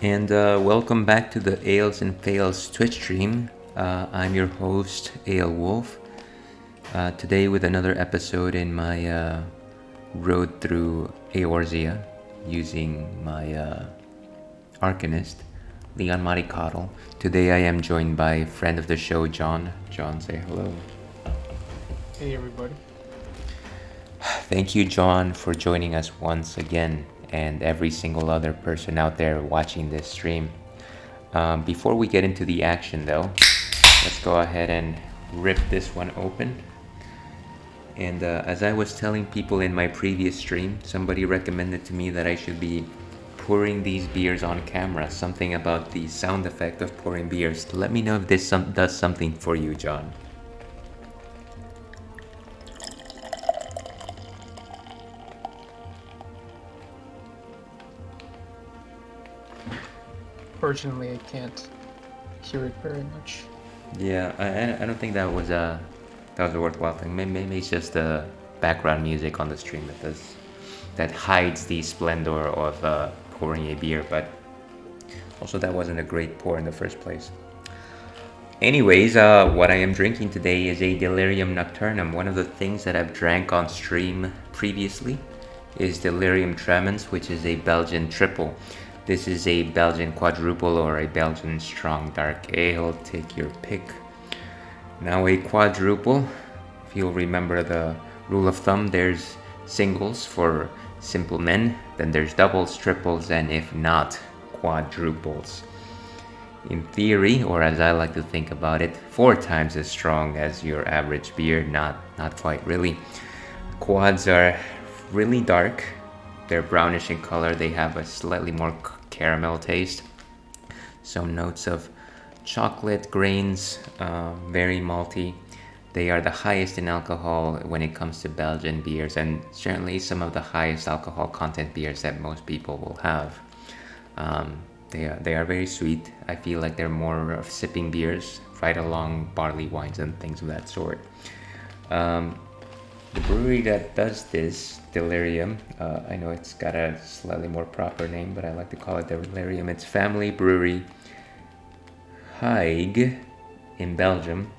And welcome back to the Ales and Fails Twitch stream. I'm your host, Ale Wolf. Today with another episode in my road through Eorzea using my arcanist, Leon Maricottle. Today I am joined by friend of the show, John. John, say hello. Hey everybody. Thank you, John, for joining us once again, and every single other person out there watching this stream. Before we get into the action, though, let's go ahead and rip this one open. And as I was telling people in my previous stream, somebody recommended to me that I should be pouring these beers on camera. Something about the sound effect of pouring beers. Let me know if this does something for you, John. Fortunately, I can't hear it very much. Yeah, I don't think that was a worthwhile thing. Maybe it's just the background music on the stream that hides the splendor of pouring a beer. But also, that wasn't a great pour in the first place. Anyways, what I am drinking today is a Delirium Nocturnum. One of the things that I've drank on stream previously is Delirium Tremens, which is a Belgian triple. This is a Belgian quadruple or a Belgian strong dark ale, take your pick. Now a quadruple, if you'll remember the rule of thumb, there's singles for simple men, then there's doubles, triples, and if not, quadruples. In theory, or as I like to think about it, 4 times as strong as your average beer, not quite really. Quads are really dark, they're brownish in color, they have a slightly more caramel taste, some notes of chocolate grains, very malty. They are the highest in alcohol when it comes to Belgian beers, and certainly some of the highest alcohol content beers that most people will have. They are very sweet. I feel like they're more of sipping beers, right along barley wines and things of that sort. The brewery that does this, Delirium, I know it's got a slightly more proper name, but I like to call it Delirium. It's Family Brewery Haig in Belgium.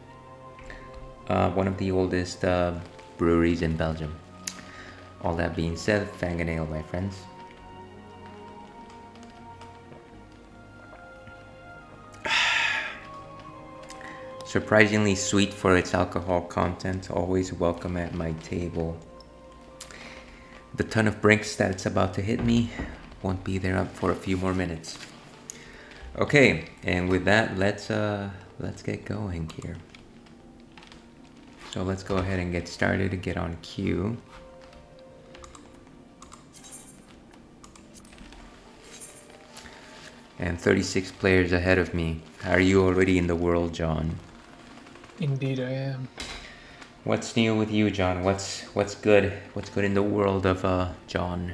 One of the oldest breweries in Belgium. All that being said, fang and ale, my friends. Surprisingly sweet for its alcohol content, always welcome at my table. The ton of brinks that it's about to hit me won't be there up for a few more minutes. Okay, and with that, let's get going here. So let's go ahead and get started and get on cue. And 36 players ahead of me. Are you already in the world, John? Indeed, I am. What's new with you, John? What's good? What's good in the world of John?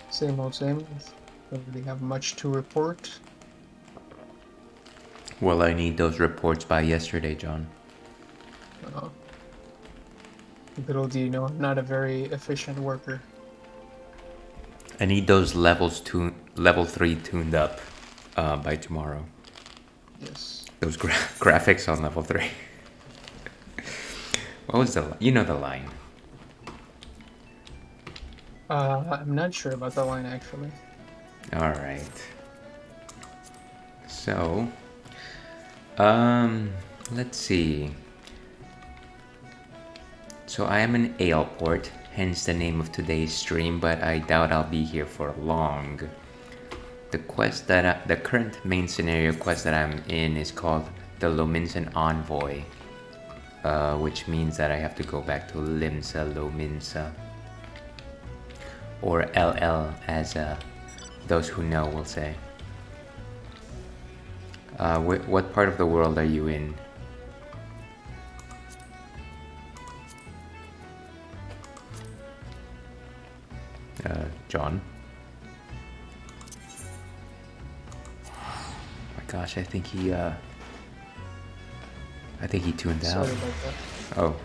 Same old same. Don't really have much to report. Well, I need those reports by yesterday, John. Little do you know, I'm not a very efficient worker. I need those level 3 tuned up by tomorrow. Yes. Those graphics on level 3. What was the line? I'm not sure about the line actually. All right. So, let's see. So I am in Aleport, hence the name of today's stream, but I doubt I'll be here for long. The current main scenario quest that I'm in is called the Lominsan Envoy, which means that I have to go back to Limsa Lominsa, or LL as those who know will say. What part of the world are you in? John? My gosh, I think he tuned out. Sorry about that. Oh.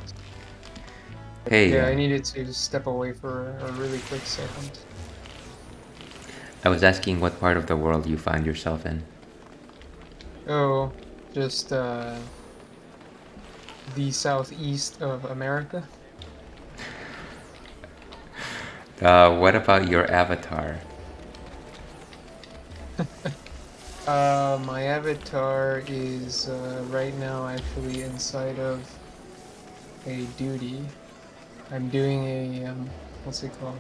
Hey. Yeah, I needed to step away for a really quick second. I was asking what part of the world you find yourself in. Oh, just the southeast of America. What about your avatar? My avatar is right now actually inside of a duty. I'm doing a what's it called?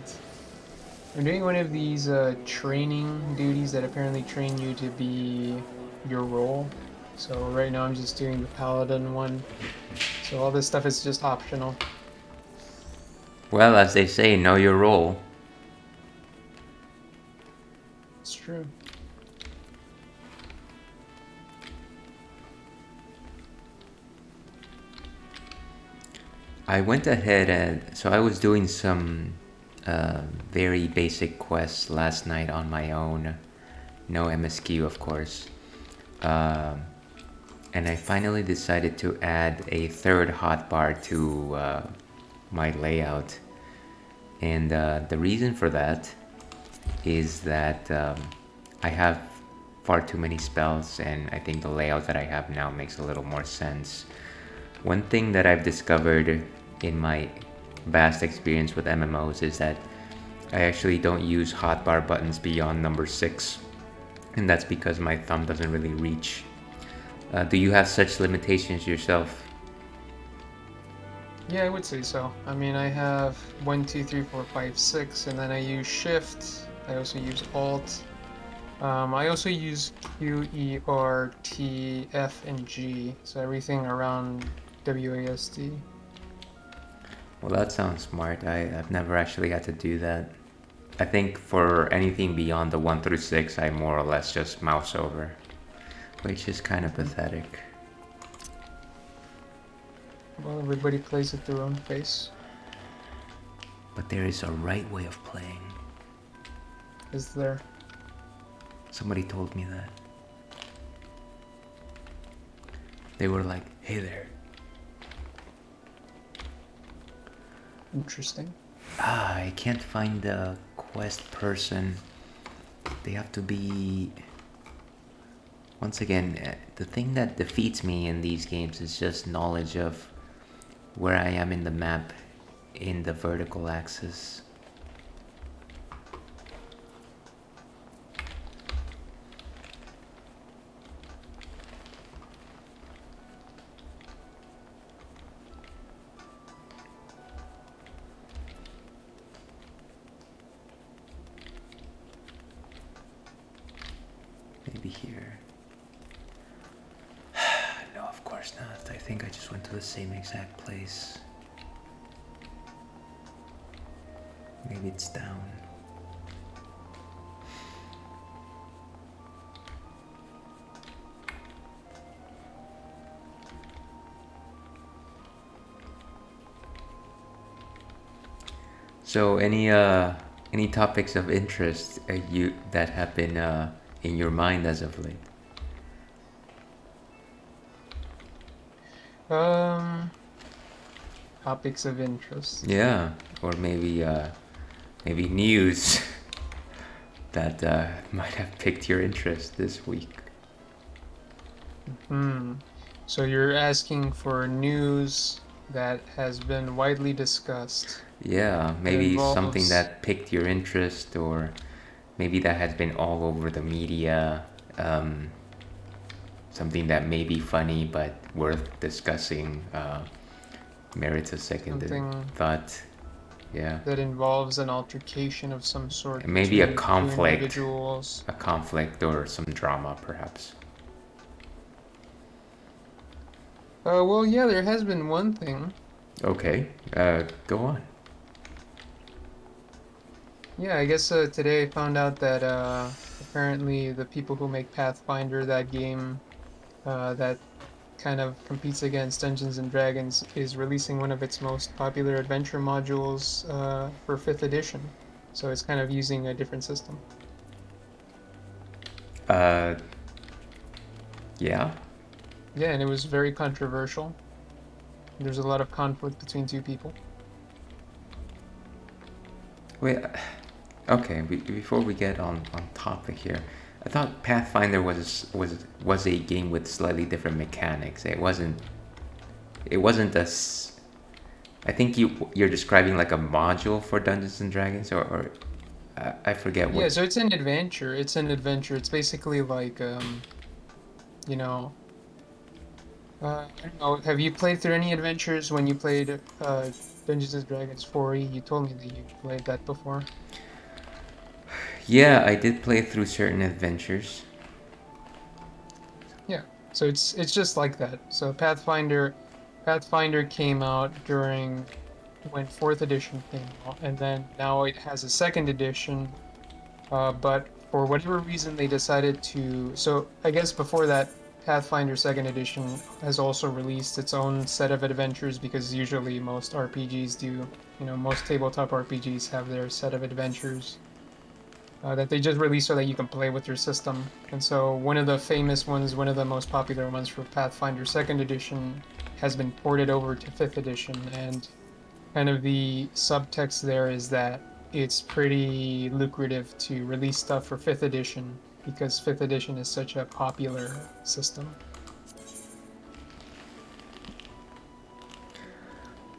I'm doing one of these training duties that apparently train you to be your role. So right now I'm just doing the paladin one. So all this stuff is just optional. Well, as they say, know your role. It's true. I went ahead and so I was doing some very basic quests last night on my own. No MSQ, of course. Um, and I finally decided to add a third hotbar to my layout. And the reason for that is that I have far too many spells, and I think the layout that I have now makes a little more sense. One thing that I've discovered in my vast experience with MMOs is that I actually don't use hotbar buttons beyond number 6, and that's because my thumb doesn't really reach. Do you have such limitations yourself? Yeah, I would say so. I mean, I have 1, 2, 3, 4, 5, 6, and then I use Shift. I also use Alt. I also use Q, E, R, T, F, and G. So everything around WASD. Well, that sounds smart. I've never actually had to do that. I think for anything beyond the 1 through 6, I more or less just mouse over, which is kind of pathetic. Well, everybody plays at their own pace. But there is a right way of playing. Is there? Somebody told me that. They were like, hey there. Interesting. I can't find the quest person. They have to be... Once again, the thing that defeats me in these games is just knowledge of where I am in the map in the vertical axis. Maybe here. No, of course not. I think I just went to the same exact place. Maybe it's down. So any topics of interest you that have been in your mind as of late? Um, Topics of interest. Yeah, or maybe news that might have piqued your interest this week. So you're asking for news that has been widely discussed Yeah, that maybe something involves that piqued your interest, or maybe that has been all over the media. Something that may be funny but worth discussing. Merits a second something thought. Yeah. that involves an altercation of some sort Maybe a between two conflict. individuals. A conflict or some drama, perhaps. Well, yeah, there has been one thing. Okay, go on. Yeah, I guess today I found out that apparently the people who make Pathfinder, that game that kind of competes against Dungeons and Dragons, is releasing one of its most popular adventure modules for 5th edition. So it's kind of using a different system. Uh, yeah. Yeah, and it was very controversial. There's a lot of conflict between two people. Wait, Okay, before we get on topic here, I thought Pathfinder was a game with slightly different mechanics. It wasn't as I think you're describing like a module for Dungeons and Dragons, or I forget what. Yeah, so it's an adventure. It's an adventure. It's basically like you know, I don't know. Have you played through any adventures when you played Dungeons and Dragons 4E? You told me that you played that before. Yeah, I did play through certain adventures. Yeah. So it's just like that. So Pathfinder came out during when fourth edition came out, and then now it has a second edition. But for whatever reason, they decided to. So I guess before that, Pathfinder Second Edition has also released its own set of adventures because usually most RPGs do. Most tabletop RPGs have their set of adventures that they just released so that you can play with your system. And so one of the famous ones, one of the most popular ones for Pathfinder Second Edition, has been ported over to Fifth Edition, and kind of the subtext there is that it's pretty lucrative to release stuff for 5th edition because 5th edition is such a popular system.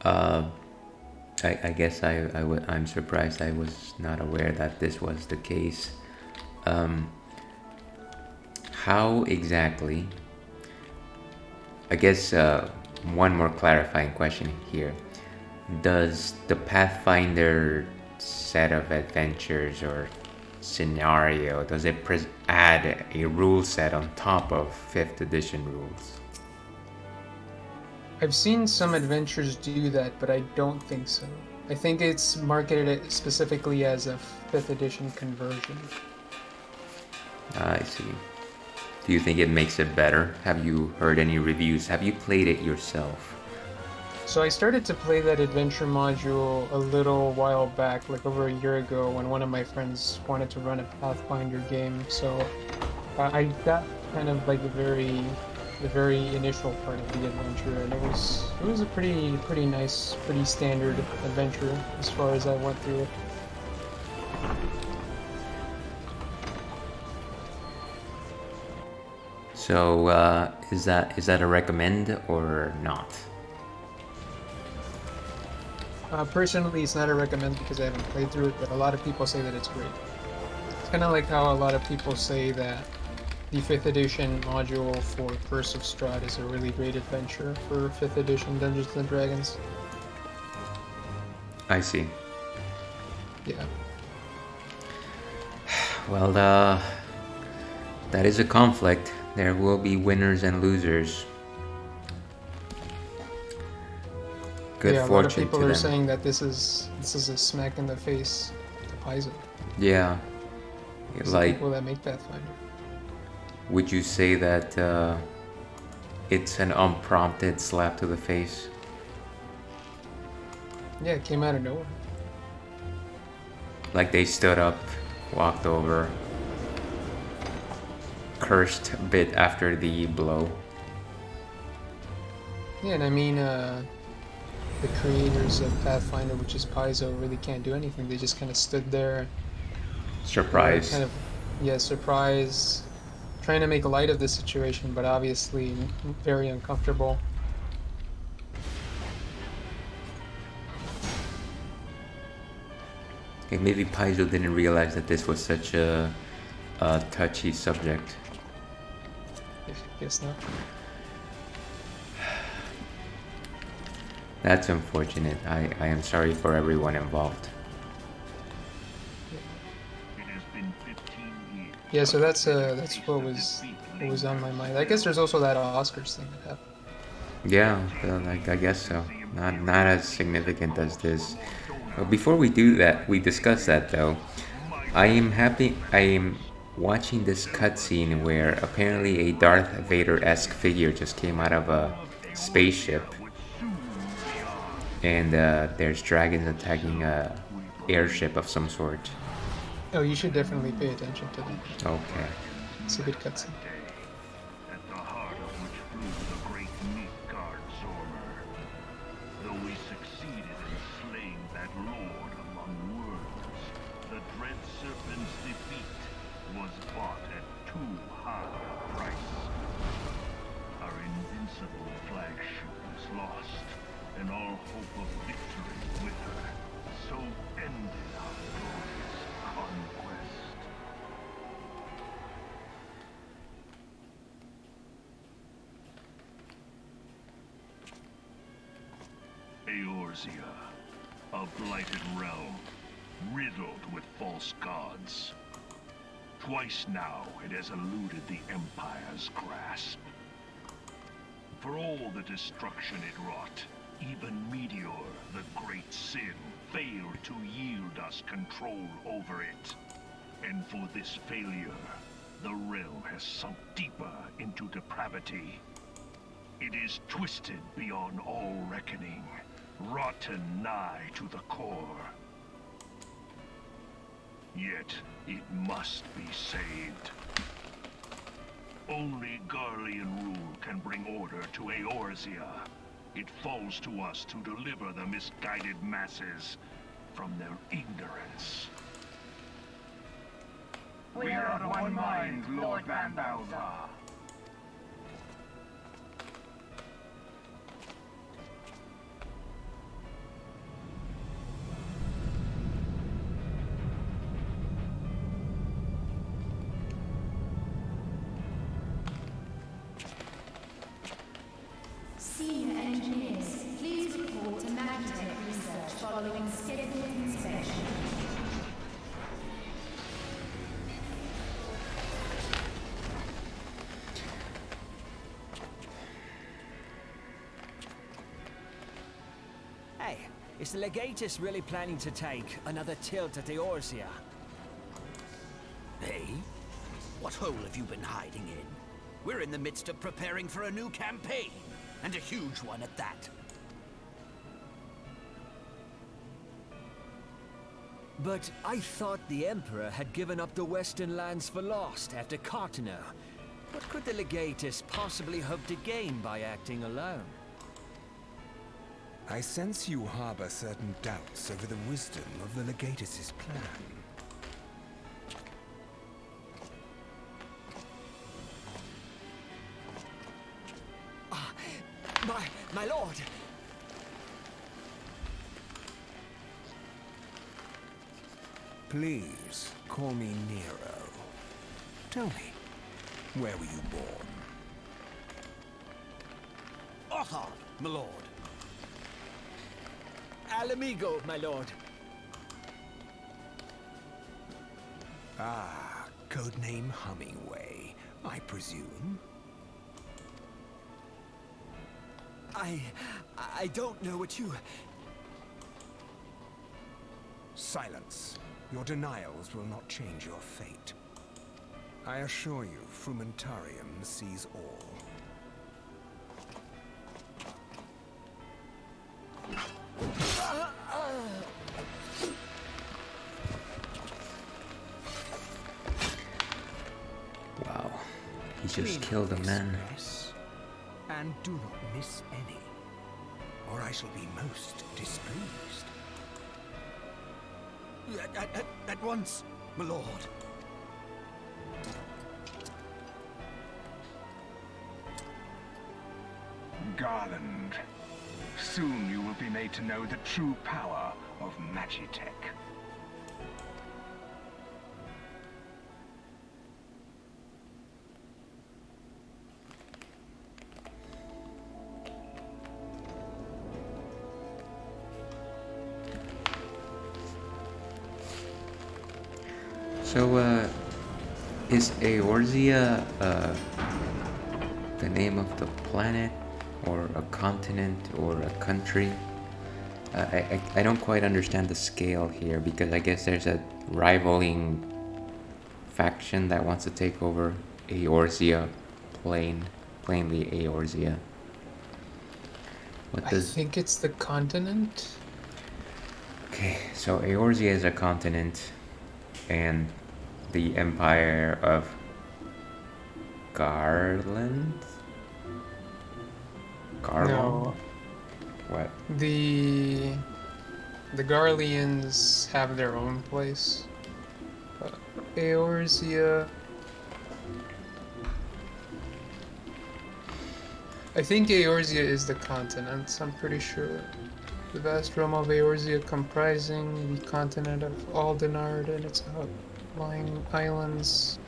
Uh, I guess I'm surprised I was not aware that this was the case. Um, how exactly? I guess one more clarifying question here. Does the Pathfinder set of adventures or scenario, does it add a rule set on top of 5th edition rules? I've seen some adventures do that, but I don't think so. I think it's marketed specifically as a 5th edition conversion. I see. Do you think it makes it better? Have you heard any reviews? Have you played it yourself? So I started to play that adventure module a little while back, like over a year ago, when one of my friends wanted to run a Pathfinder game. So I got kind of like the very initial part of the adventure, and it was a pretty nice, pretty standard adventure as far as I went through it. So is that a recommend or not? Personally, it's not a recommend because I haven't played through it, but a lot of people say that it's great. It's kind of like how a lot of people say that the 5th edition module for Curse of Strahd is a really great adventure for 5th edition Dungeons and Dragons. I see. Yeah. Well, that is a conflict. There will be winners and losers. Good Yeah, a lot of fortune people to are them. saying that this is a smack in the face to Paizo. Yeah, It's the like, people that make Pathfinder. would you say that it's an unprompted slap to the face? Yeah, it came out of nowhere. Like they stood up, walked over, cursed a bit after the blow. Yeah, and I mean, the creators of Pathfinder, which is Paizo, really can't do anything. They just kind of stood there, Surprise. kind of, yeah, surprised, trying to make light of the situation, but obviously very uncomfortable. Okay, maybe Paizo didn't realize that this was such a touchy subject. Guess not. That's unfortunate. I am sorry for everyone involved. Yeah, so that's what was on my mind. I guess there's also that Oscars thing that happened. Yeah, like I guess so. Not as significant as this. Before we do that, we discuss that though. I am happy. I am watching this cutscene where apparently a Darth Vader-esque figure just came out of a spaceship, and there's dragons attacking a airship of some sort. Oh, you should definitely pay attention to that. Okay. It's a good cutscene. At the heart of which flew the great Midgard Zormer. Though we succeeded in slaying that lord among worlds, the dread serpent's defeat was bought at too high a price. Our invincible flagship is lost, and all hope of victory with her. So ended our glorious conquest. Eorzea, a blighted realm, riddled with false gods. Twice now it has eluded the Empire's grasp. For all the destruction it wrought, even Meteor, the great sin, failed to yield us control over it. And for this failure, the realm has sunk deeper into depravity. It is twisted beyond all reckoning, rotten nigh to the core. Yet, it must be saved. Only Garlean rule can bring order to Eorzea. It falls to us to deliver the misguided masses from their ignorance. We are of one mind, Lord Van Balthar. Senior engineers, please report to Magitech research following scheduled inspection. Hey, is the Legatus really planning to take another tilt at Eorzea? Hey? What hole have you been hiding in? We're in the midst of preparing for a new campaign, and a huge one at that. But I thought the Emperor had given up the Western lands for lost after Cartano. What could the Legatus possibly hope to gain by acting alone? I sense you harbor certain doubts over the wisdom of the Legatus' plan. My lord! Please, call me Nero. Tell me, where were you born? Othar, my lord. Alamigo, my lord. Ah, codename Hummingway, I presume? I don't know what you... Silence. Your denials will not change your fate. I assure you, Frumentarium sees all. Wow. He just Clean killed a this man. mess, and do not miss any, or I shall be most displeased. At once, my lord. Garland, soon you will be made to know the true power of Magitech. So, is Eorzea, the name of the planet, or a continent, or a country? I don't quite understand the scale here, because I guess there's a rivaling faction that wants to take over Eorzea, plainly Eorzea. What I does... think it's the continent. Okay, so Eorzea is a continent, and the Empire of Garland? Garland? No. What? The Garleans have their own place. Eorzea. I think Eorzea is the continent, I'm pretty sure. The vast realm of Eorzea comprising the continent of Aldenard and its outlying islands.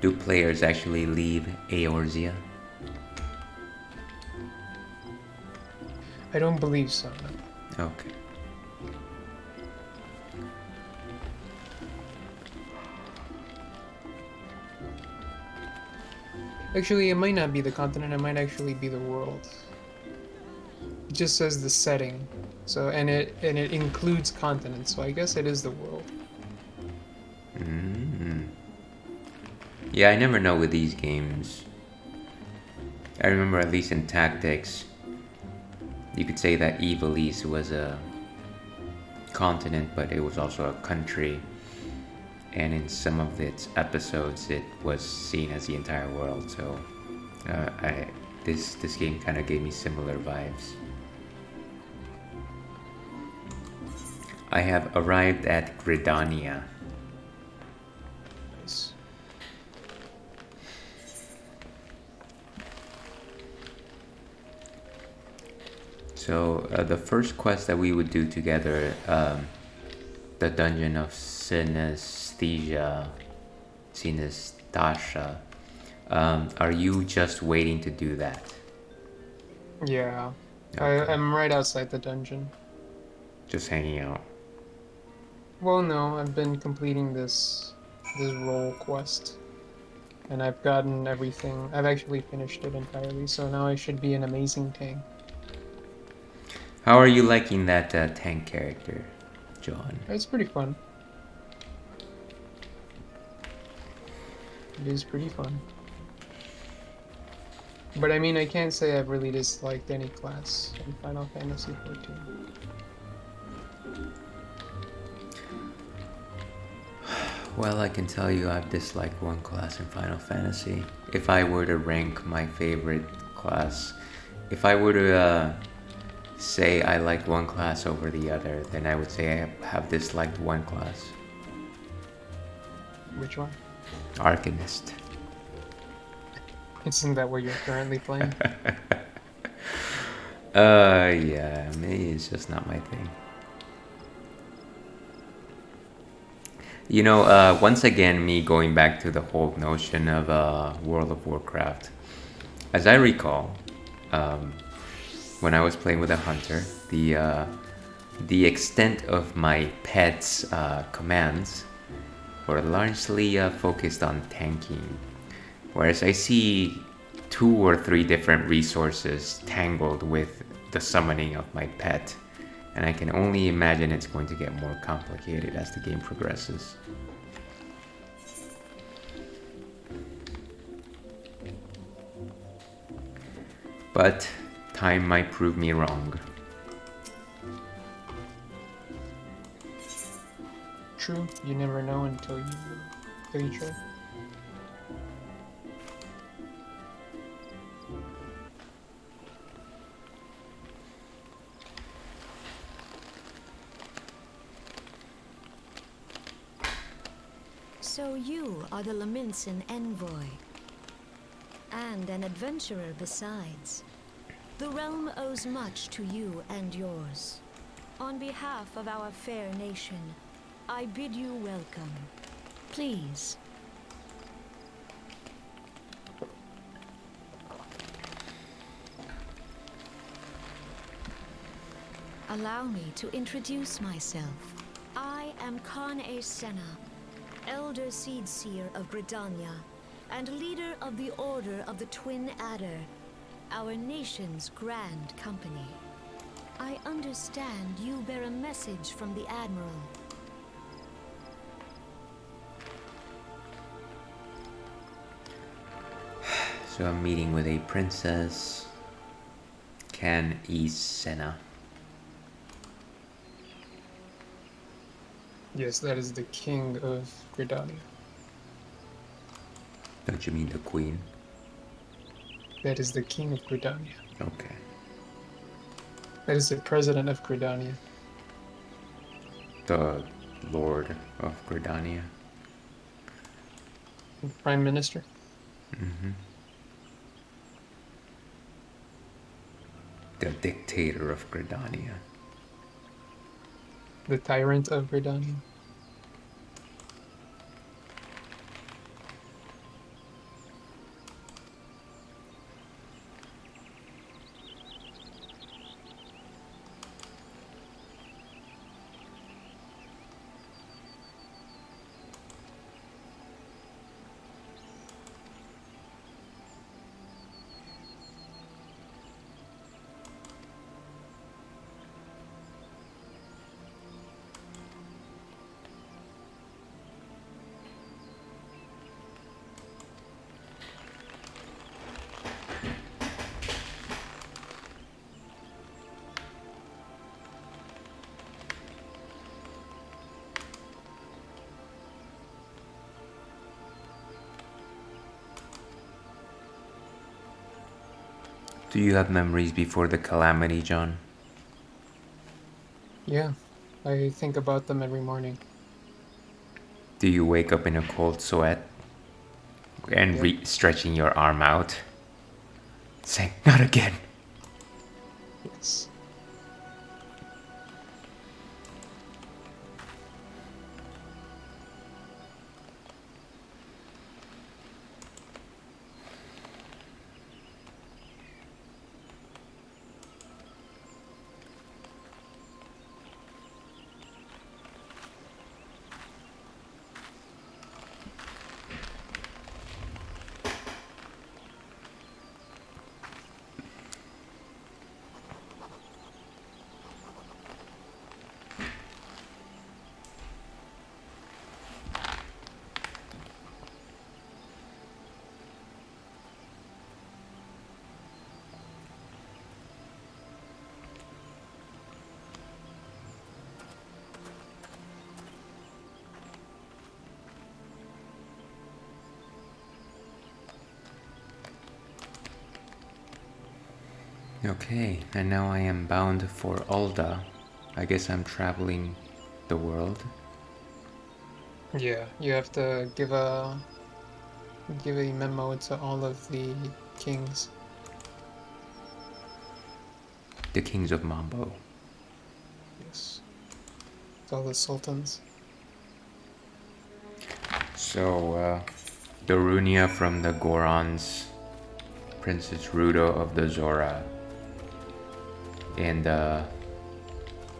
Do players actually leave Eorzea? I don't believe so, no. Okay. Actually, it might not be the continent, it might actually be the world. It just says the setting. So and it includes continents, so I guess it is the world. Yeah, I never know with these games. I remember at least in Tactics, you could say that Ivalice was a continent, but it was also a country. And in some of its episodes, it was seen as the entire world. So, this game kind of gave me similar vibes. I have arrived at Gridania. Nice. So the first quest that we would do together, the Dungeon of Synesthesia, are you just waiting to do that? Yeah. Okay. I'm right outside the dungeon. Just hanging out. Well, no, I've been completing this role quest. And I've gotten everything. I've actually finished it entirely, so now I should be an amazing tank. How are you liking that tank character, John? It's pretty fun. It is pretty fun. But I mean, I can't say I've really disliked any class in Final Fantasy XIV. Well, I can tell you I've disliked one class in Final Fantasy. If I were to rank my favorite class, if I were to say I like one class over the other, then I would say I have disliked one class. Which one? Arcanist. Isn't that what you're currently playing? Yeah, maybe it's just not my thing. You know, once again, me going back to the whole notion of World of Warcraft. As I recall, when I was playing with a hunter, the extent of my pet's commands were largely focused on tanking. Whereas I see 2 or 3 different resources tangled with the summoning of my pet. And I can only imagine it's going to get more complicated as the game progresses. But time might prove me wrong. True, you never know until you try. So you are the Laminson envoy. And an adventurer besides. The realm owes much to you and yours. On behalf of our fair nation, I bid you welcome. Please. Allow me to introduce myself. I am Khan Senna, Elder Seedseer of Gridania, and leader of the Order of the Twin Adder, our nation's grand company. I understand you bear a message from the Admiral. So I'm meeting with a princess, Khan Senna. Yes, that is the king of Gridania. Don't you mean the queen? That is the king of Gridania. Okay. That is the president of Gridania. The Lord of Gridania. Prime Minister. The dictator of Gridania. The tyrant of Gridania. Do you have memories before the calamity, John? Yeah, I think about them every morning. Do you wake up in a cold sweat and stretching your arm out, saying, "Not again"? Yes. Okay, and now I am bound for Ulda. I guess I'm traveling the world. Yeah, you have to give a memo to all of the kings. The kings of Mambo. Yes. To all the sultans. So, Darunia from the Gorons, Princess Rudo of the Zora, and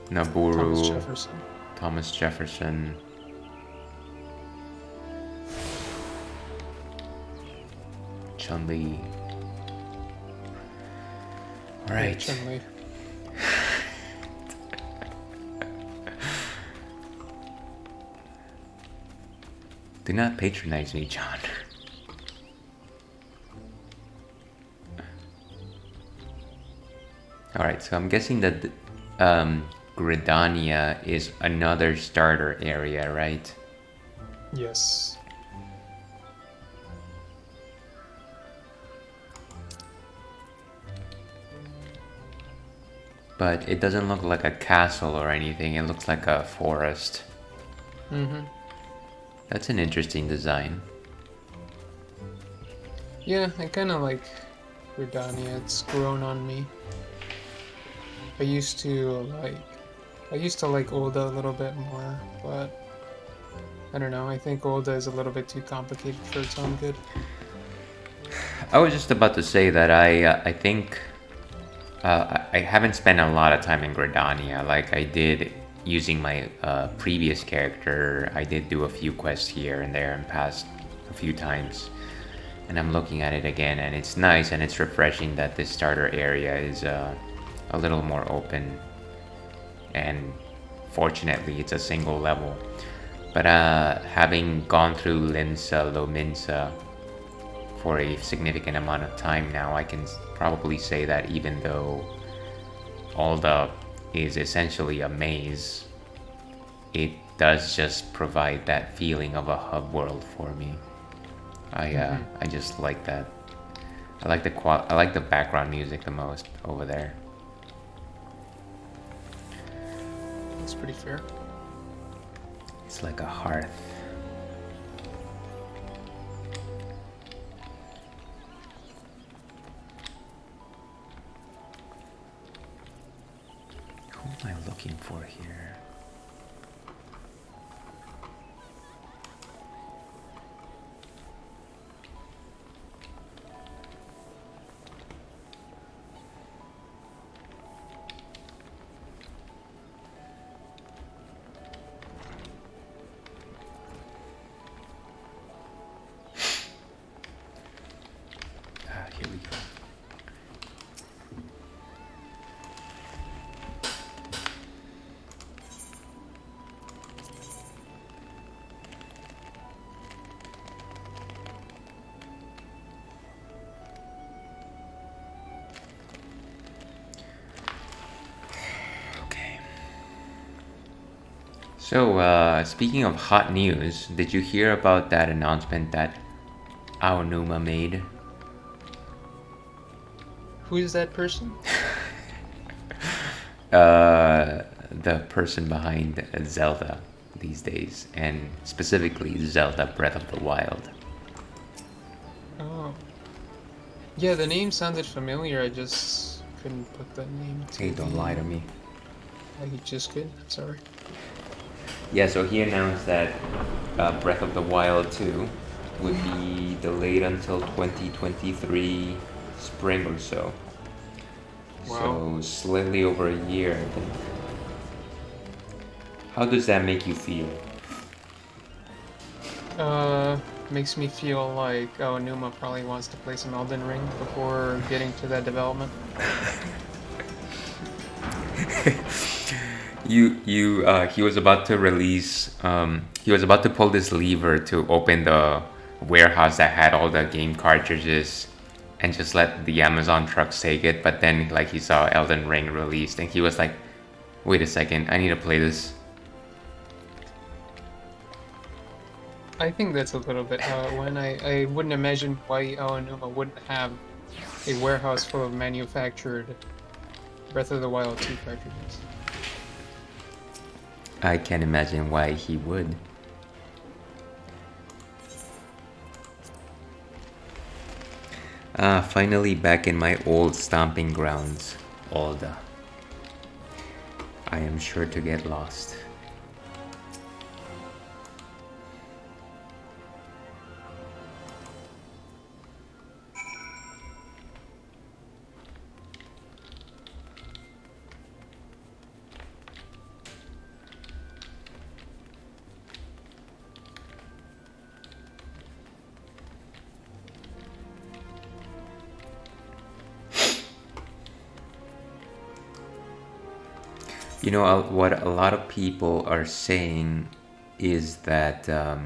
Naburu, Thomas Jefferson, Chun-Li. All right. Chun-Li. Do not patronize me, John. Alright, so I'm guessing that Gridania is another starter area, right? Yes. But it doesn't look like a castle or anything, it looks like a forest. Mm-hmm. That's an interesting design. Yeah, I kind of like Gridania. It's grown on me. I used to like Ulda a little bit more, but I don't know. I think Ulda is a little bit too complicated for its own good. I was just about to say that I think I haven't spent a lot of time in Gridania like I did using my previous character. I did do a few quests here and there and passed a few times. And I'm looking at it again, and it's nice and it's refreshing that this starter area is a little more open. And fortunately, it's a single level. But having gone through Limsa, Lominsa for a significant amount of time now, I can probably say that even though Ulda is essentially a maze, it does just provide that feeling of a hub world for me. I just like that. I like the background music the most over there. That's pretty fair. It's like a hearth. Who am I looking for here? Here we go. Okay. So, speaking of hot news, did you hear about that announcement that Aonuma made? Who is that person? The person behind Zelda these days, and specifically Zelda Breath of the Wild. Oh. Yeah, the name sounded familiar. I just couldn't put that name to Hey, don't lie to me. I just could. I'm sorry. Yeah, so he announced that Breath of the Wild 2 would be delayed until 2023 spring or so. Wow. So slightly over a year, I think. How does that make you feel? Makes me feel like Numa probably wants to play some Elden Ring before getting to that development. He was about to release, he was about to pull this lever to open the warehouse that had all the game cartridges and just let the Amazon trucks take it, but then like he saw Elden Ring released and he was like, wait a second, I need to play this. I think that's a little bit how it went. I wouldn't imagine why Aonuma wouldn't have a warehouse full of manufactured Breath of the Wild 2 cartridges. I can't imagine why he would. Finally back in my old stomping grounds, Alda. I am sure to get lost. You know, what a lot of people are saying is that the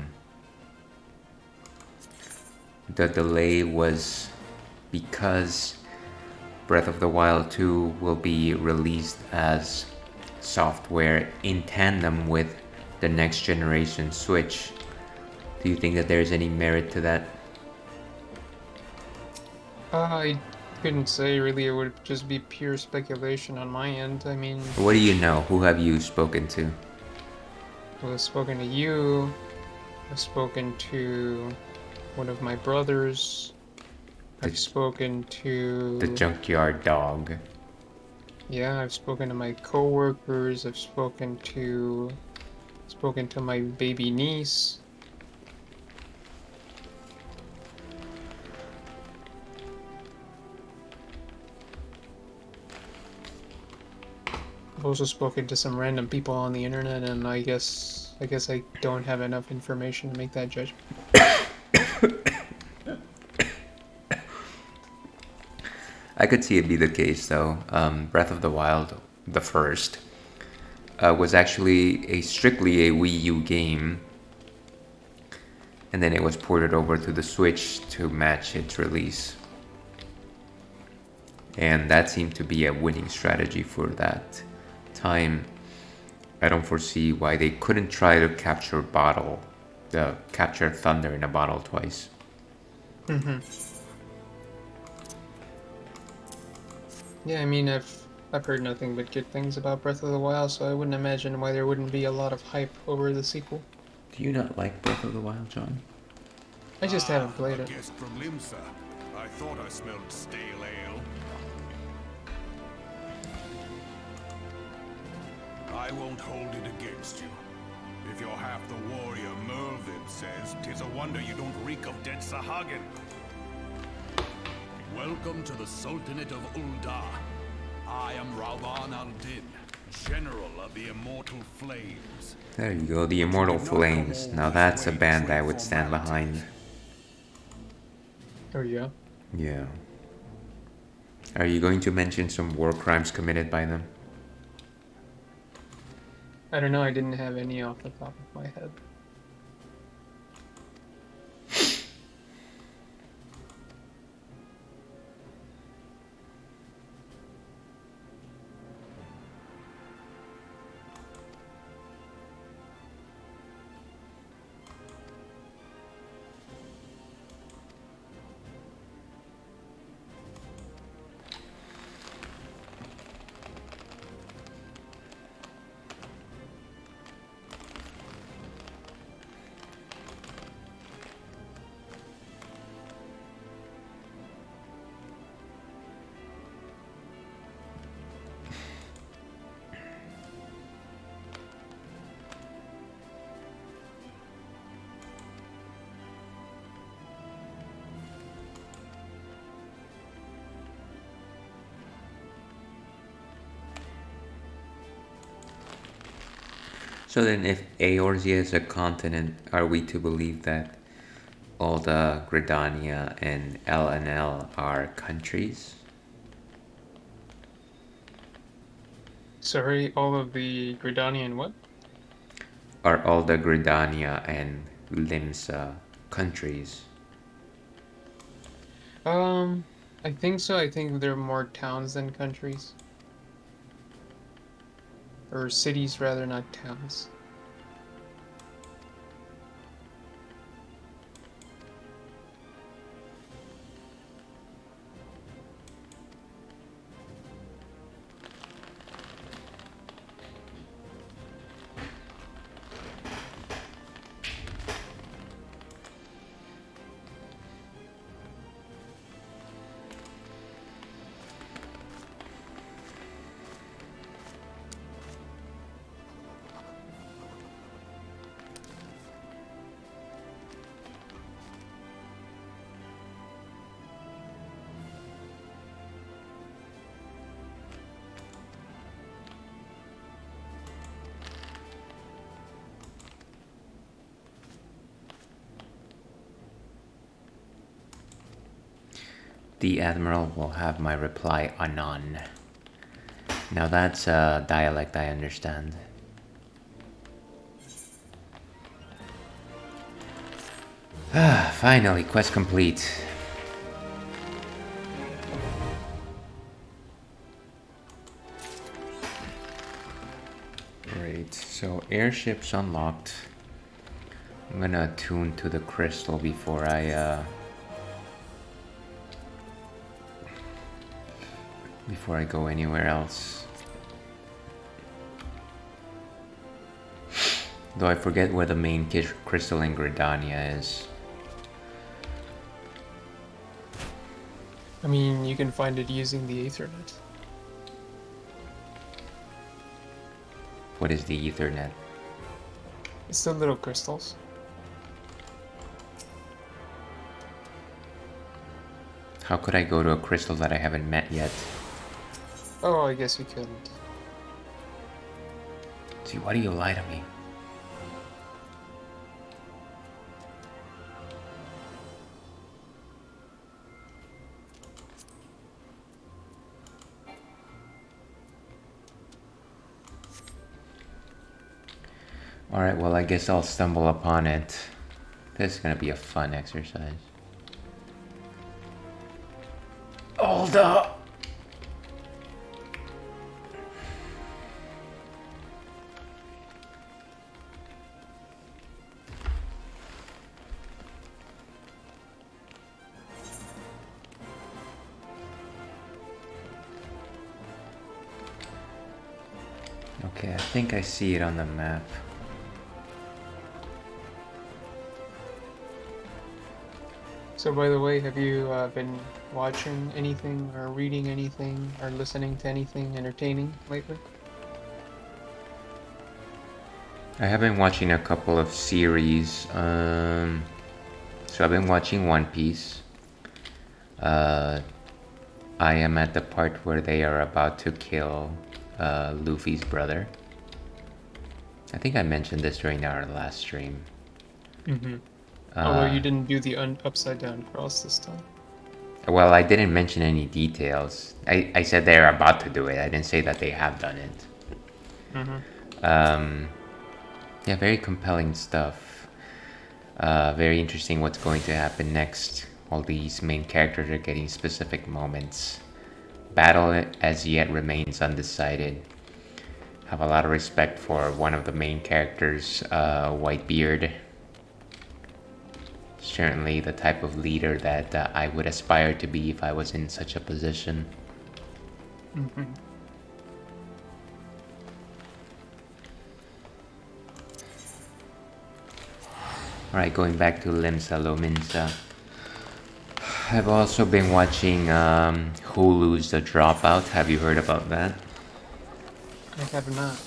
delay was because Breath of the Wild 2 will be released as software in tandem with the next generation Switch. Do you think that there's any merit to that? I couldn't say really. It would just be pure speculation on my end. I mean, What do you know? Who have you spoken to? I've spoken to you. I've spoken to one of my brothers. I've spoken to The junkyard dog. Yeah, I've spoken to my coworkers. I've spoken to my baby niece. I've also spoken to some random people on the internet, and I guess I don't have enough information to make that judgment. I could see it be the case though. Breath of the Wild, the first, was actually strictly a Wii U game, and then it was ported over to the Switch to match its release. And that seemed to be a winning strategy for that time. I don't foresee why they couldn't try to capture thunder in a bottle twice. Mm-hmm. Yeah, I mean, I've heard nothing but good things about Breath of the Wild, so I wouldn't imagine why there wouldn't be a lot of hype over the sequel. Do you not like Breath of the Wild, John? I just haven't played a it. guest from Limsa. I thought I smelled stale ale. I won't hold it against you. If you're half the warrior Merlin says, 'tis a wonder you don't reek of dead Sahagin. Welcome to the Sultanate of Ul'dah. I am Rauban al-Din, General of the Immortal Flames. There you go, the Immortal Flames. Now that's a band I would stand behind. Oh yeah? Yeah. Are you going to mention some war crimes committed by them? I don't know, I didn't have any off the top of my head. So then if Eorzea is a continent, are we to believe that all the Gridania and LNL are countries? Sorry, all of the Gridanian what? Are all the Gridania and Limsa countries? I think so. I think there are more towns than countries. Or cities rather, not towns. The Admiral will have my reply anon. Now that's a dialect I understand. Ah, finally, quest complete. Great, so airships unlocked. I'm gonna attune to the crystal before I go anywhere else. Though I forget where the main crystal in Gridania is. I mean, you can find it using the Ethernet. What is the Ethernet? It's the little crystals. How could I go to a crystal that I haven't met yet? Oh, I guess you couldn't. See, why do you lie to me? Alright, well, I guess I'll stumble upon it. This is gonna be a fun exercise. Hold up! Okay, I think I see it on the map. So, by the way, have you been watching anything or reading anything or listening to anything entertaining lately? I have been watching a couple of series. So I've been watching One Piece. I am at the part where they are about to kill Luffy's brother. I think I mentioned this during our last stream. Mm-hmm. Although you didn't do the upside down cross this time. Well, I didn't mention any details. I said they're about to do it. I didn't say that they have done it. Mm-hmm. Yeah, very compelling stuff. Very interesting what's going to happen next. All these main characters are getting specific moments. Battle as yet remains undecided. Have a lot of respect for one of the main characters, Whitebeard. Certainly the type of leader that I would aspire to be if I was in such a position. Mm-hmm. Alright, going back to Limsa Lominsa. I've also been watching Hulu's The Dropout. Have you heard about that? I have not.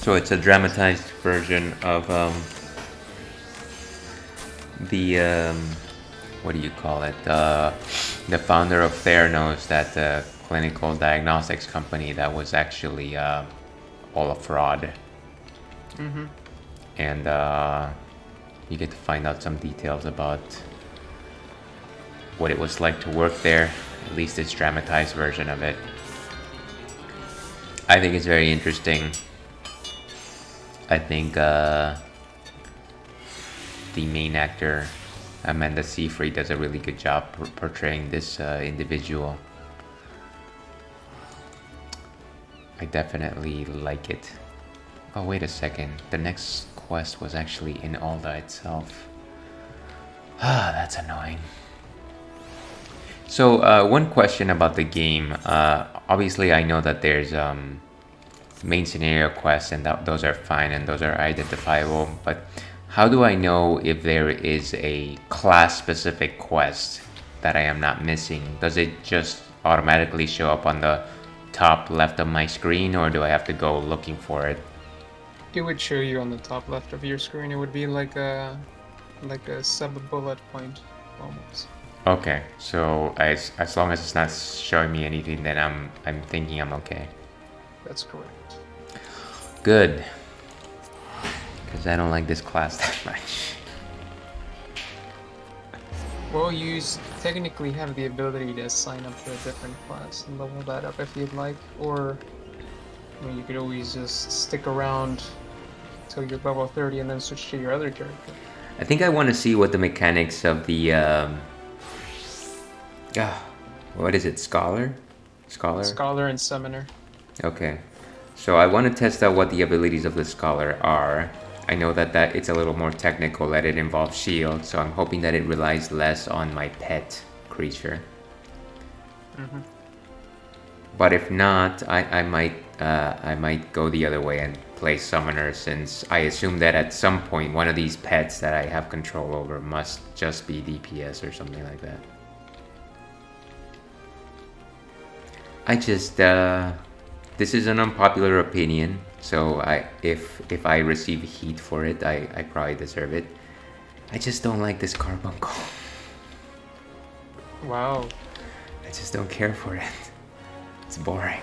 So it's a dramatized version of what do you call it? The founder of Theranos, that clinical diagnostics company that was actually all a fraud. Mm-hmm. And you get to find out some details about what it was like to work there, at least this dramatized version of it. I think it's very interesting. I think the main actor, Amanda Seyfried, does a really good job portraying this individual. I definitely like it. Oh, wait a second. The next quest was actually in Alda itself. Ah, that's annoying. So, one question about the game. Obviously, I know that there's main scenario quests, and those are fine and those are identifiable. But how do I know if there is a class-specific quest that I am not missing? Does it just automatically show up on the top left of my screen, or do I have to go looking for it? It would show you on the top left of your screen. It would be like a sub-bullet point, almost. Okay, so as long as it's not showing me anything, then I'm thinking I'm okay. That's correct. Good, because I don't like this class that much. Well, you technically have the ability to sign up for a different class and level that up if you'd like, or I mean, you could always just stick around till you're level 30 and then switch to your other character. I think I want to see what the mechanics of the what is it, Scholar and Summoner. Okay, so I want to test out what the abilities of the Scholar are. I know that it's a little more technical, that it involves shield, so I'm hoping that it relies less on my pet creature. Mm-hmm. But if not, I might go the other way and play Summoner, since I assume that at some point one of these pets that I have control over must just be DPS or something like that. I just this is an unpopular opinion, so if I receive heat for it, I probably deserve it. I just don't like this carbuncle. Wow. I just don't care for it. It's boring.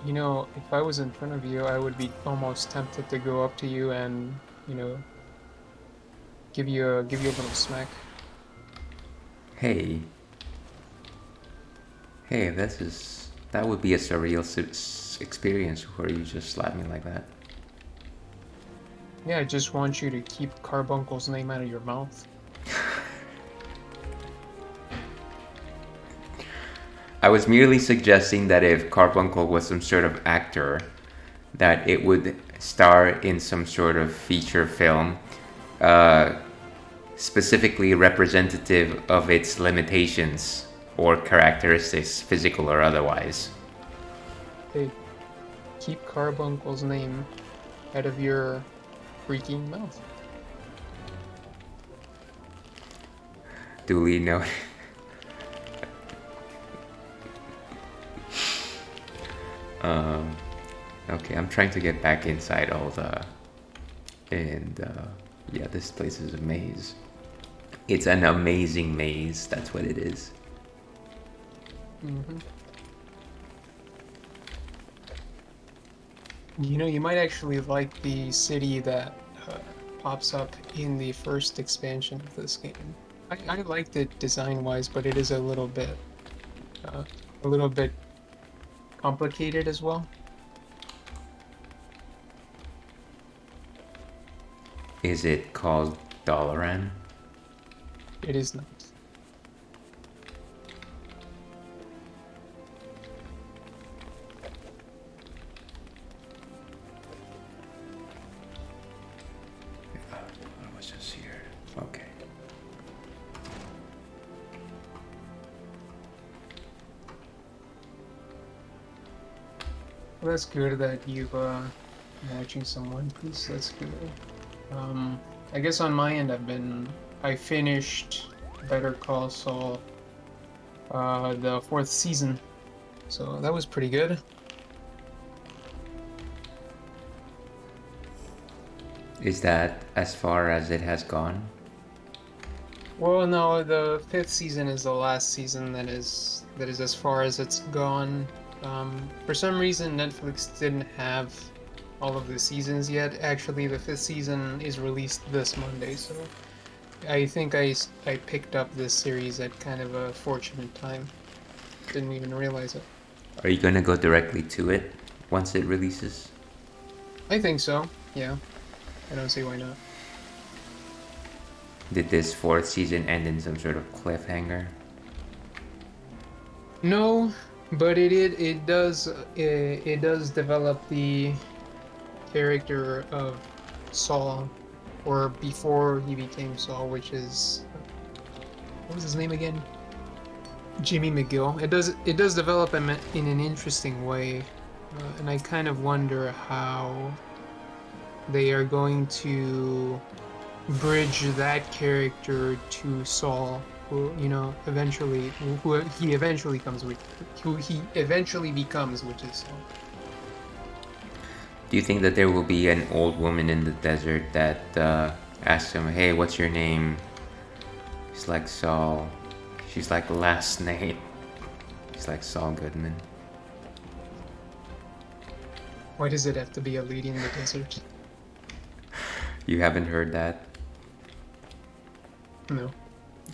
You know, if I was in front of you, I would be almost tempted to go up to you and, you know, give you a little smack. Hey, that would be a surreal experience where you just slap me like that. Yeah, I just want you to keep Carbuncle's name out of your mouth. I was merely suggesting that if Carbuncle was some sort of actor, that it would star in some sort of feature film, specifically representative of its limitations or characteristics, physical or otherwise. Hey, keep Carbuncle's name out of your freaking mouth. Duly noted. Okay, I'm trying to get back inside all the... And, yeah, this place is a maze. It's an amazing maze, that's what it is. Mm-hmm. You know, you might actually like the city that pops up in the first expansion of this game. I liked it design-wise, but it is a little bit complicated as well. Is it called Dalaran? It is not. What was just here? Okay. Well, that's good that you've watching some One Piece. That's good. I guess on my end, I finished Better Call Saul, the 4th season, so that was pretty good. Is that as far as it has gone? Well, no, the 5th season is the last season that is as far as it's gone. For some reason, Netflix didn't have all of the seasons yet. Actually, the 5th season is released this Monday, so I think I picked up this series at kind of a fortunate time. Didn't even realize it. Are you gonna go directly to it once it releases? I think so, yeah. I don't see why not. Did this 4th season end in some sort of cliffhanger? No, but it does develop the character of Saul, or before he became Saul, which is, what was his name again? Jimmy McGill. It does develop him in an interesting way, and I kind of wonder how they are going to bridge that character to Saul, who he eventually becomes, which is Saul. Do you think that there will be an old woman in the desert that asks him, "Hey, what's your name?" He's like, "Saul." She's like, "Last name." He's like, "Saul Goodman." Why does it have to be a lady in the desert? You haven't heard that? No.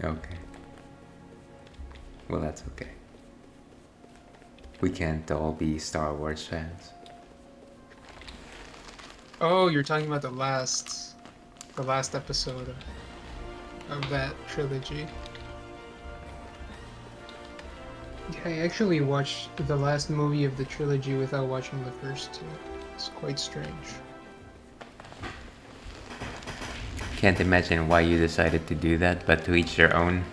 Okay. Well, that's okay. We can't all be Star Wars fans. Oh, you're talking about the last episode of that trilogy. Yeah, I actually watched the last movie of the trilogy without watching the first two. It's quite strange. Can't imagine why you decided to do that, but to each their own.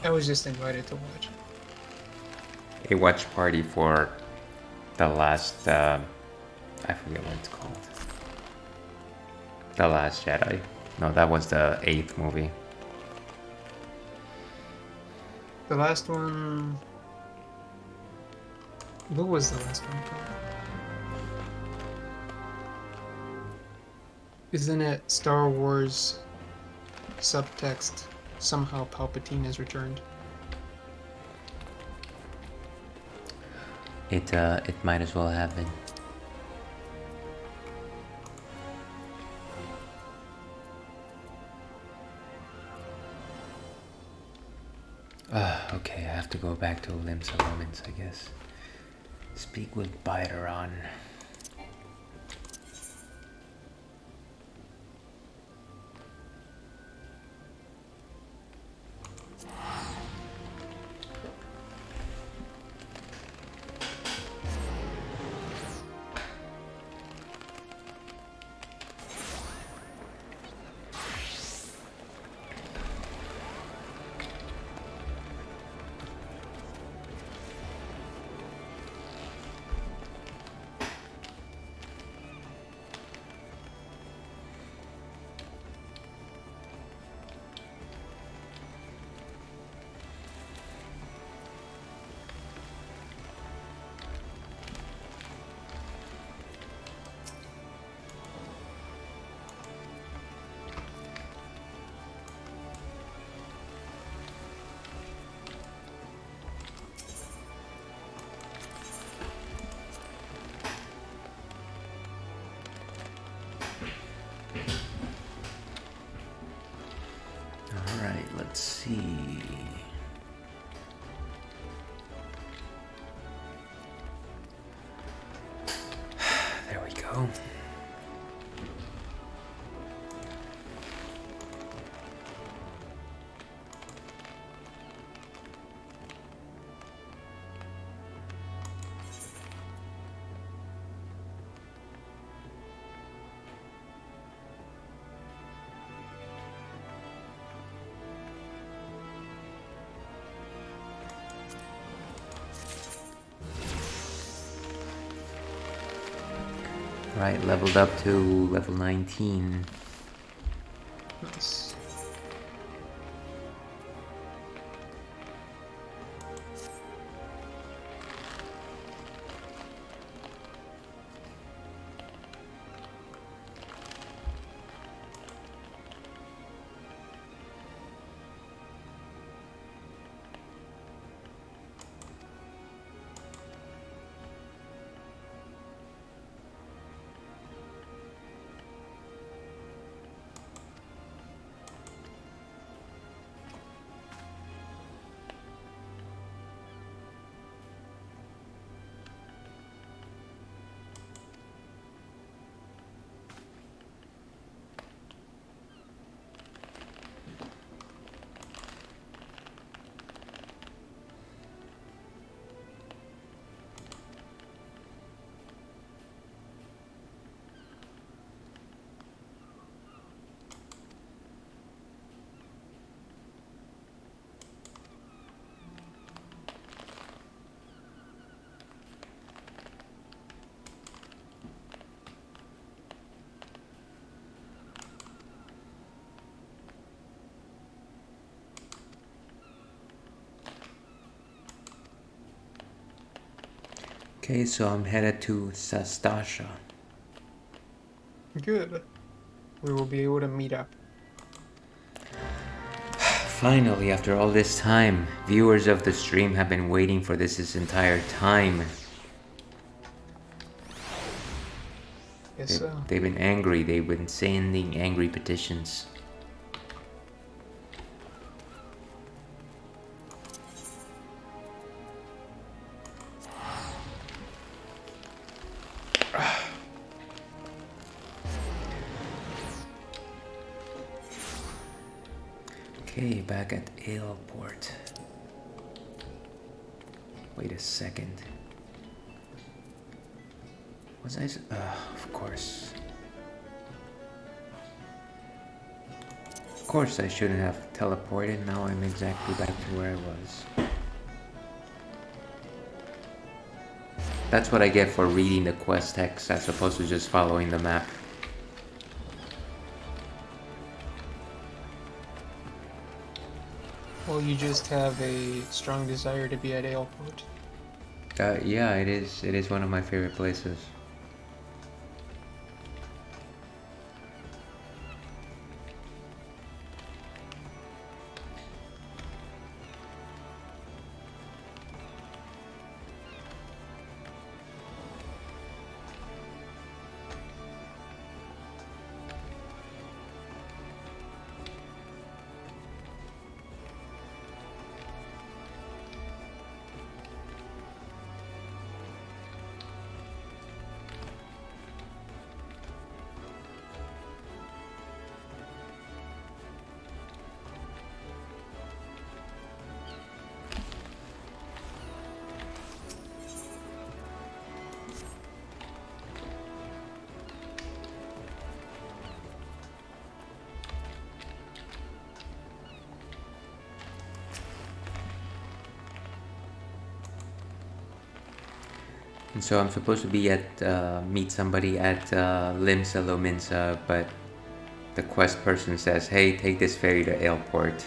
I was just invited to watch. A watch party for the last, I forget what it's called. The Last Jedi. No, that was the 8th movie. The last one... What was the last one called? Isn't it Star Wars subtext, somehow Palpatine has returned? It might as well have been. Okay, I have to go back to Limbs of Moments, I guess. Speak with Byron. Alright, let's see. There we go. Right, leveled up to level 19. Nice. Okay, so I'm headed to Sastasha. Good. We will be able to meet up. Finally, after all this time, viewers of the stream have been waiting for this entire time. Yes, so. They've been angry, they've been sending angry petitions. Okay, back at Aleport. Wait a second. Was I? Of course. Of course, I shouldn't have teleported. Now I'm exactly back to where I was. That's what I get for reading the quest text as opposed to just following the map. Well, you just have a strong desire to be at Aleport. Yeah, it is. It is one of my favorite places. And so I'm supposed to be at meet somebody at Limsa Lominsa, but the quest person says, "Hey, take this ferry to Aleport,"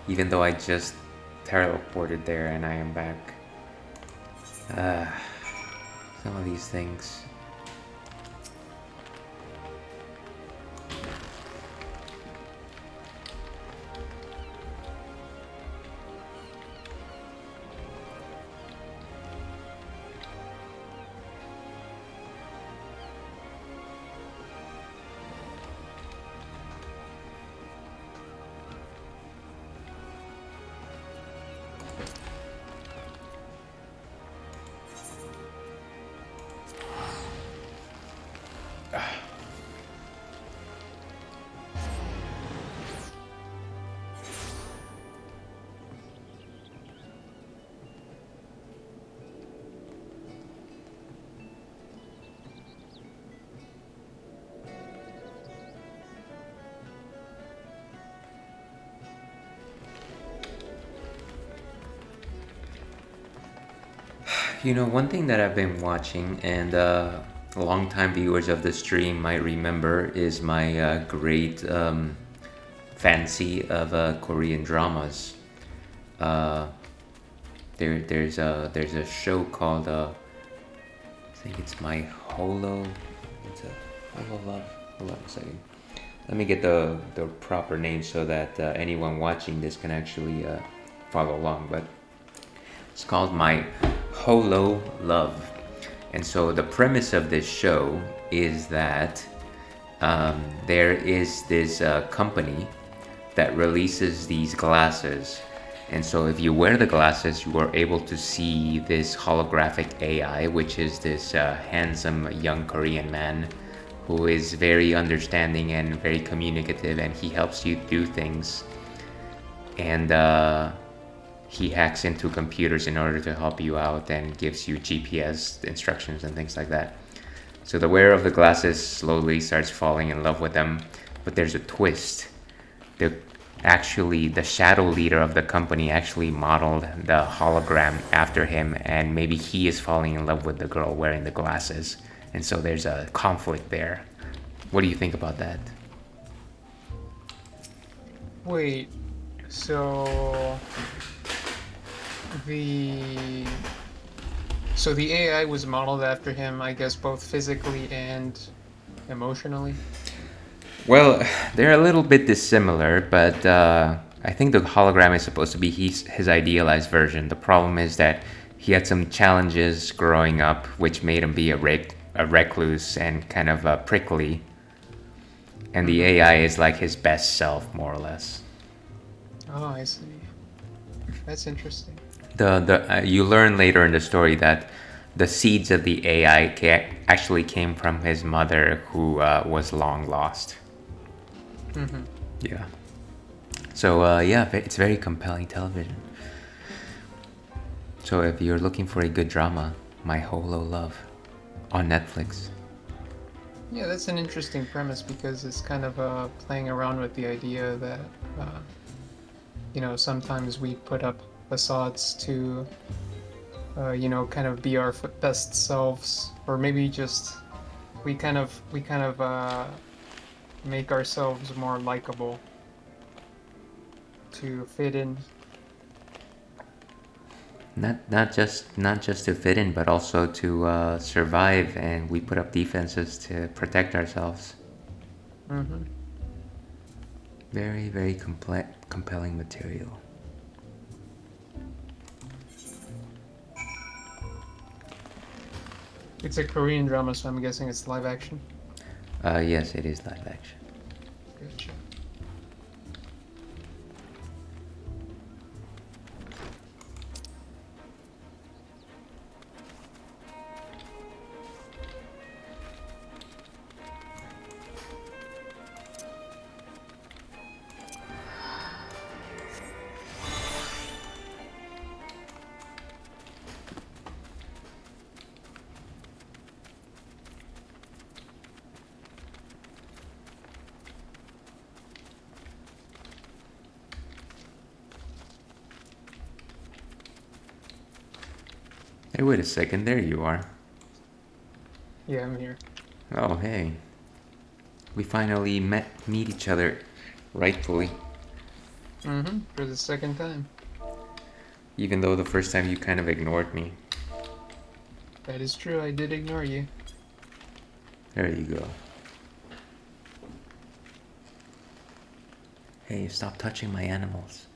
even though I just teleported there and I am back. Some of these things. You know, one thing that I've been watching, and long-time viewers of the stream might remember, is my great fancy of Korean dramas. Uh, there's a show called I think it's My Holo. It's a Holo Love. Hold on a second. Let me get the proper name so that anyone watching this can actually follow along. But it's called My Holo Love. And so the premise of this show is that there is this company that releases these glasses. And so if you wear the glasses, you are able to see this holographic AI, which is this handsome young Korean man who is very understanding and very communicative, and he helps you do things. And he hacks into computers in order to help you out and gives you GPS instructions and things like that. So the wearer of the glasses slowly starts falling in love with them, but there's a twist. The shadow leader of the company actually modeled the hologram after him, and maybe he is falling in love with the girl wearing the glasses. And so there's a conflict there. What do you think about that? Wait, so the AI was modeled after him, I guess, both physically and emotionally? Well, they're a little bit dissimilar, but I think the hologram is supposed to be his idealized version. The problem is that he had some challenges growing up, which made him be a recluse and kind of prickly. And the AI is like his best self, more or less. Oh, I see. That's interesting. You learn later in the story that the seeds of the AI actually came from his mother, who was long lost. Mm-hmm. Yeah. So yeah, it's very compelling television. So if you're looking for a good drama, My Holo Love on Netflix. Yeah, that's an interesting premise because it's kind of playing around with the idea that, sometimes we put up facades to, kind of be our best selves, or maybe just we kind of make ourselves more likable to fit in. Not just to fit in, but also to survive, and we put up defenses to protect ourselves. Mm-hmm. Very, very compelling material. It's a Korean drama, so I'm guessing it's live action. Yes, it is live action. Gotcha. Hey, wait a second, there you are. Yeah, I'm here. Oh, hey. We finally meet each other rightfully. Mm-hmm. For the second time. Even though the first time you kind of ignored me. That is true, I did ignore you. There you go. Hey, stop touching my animals.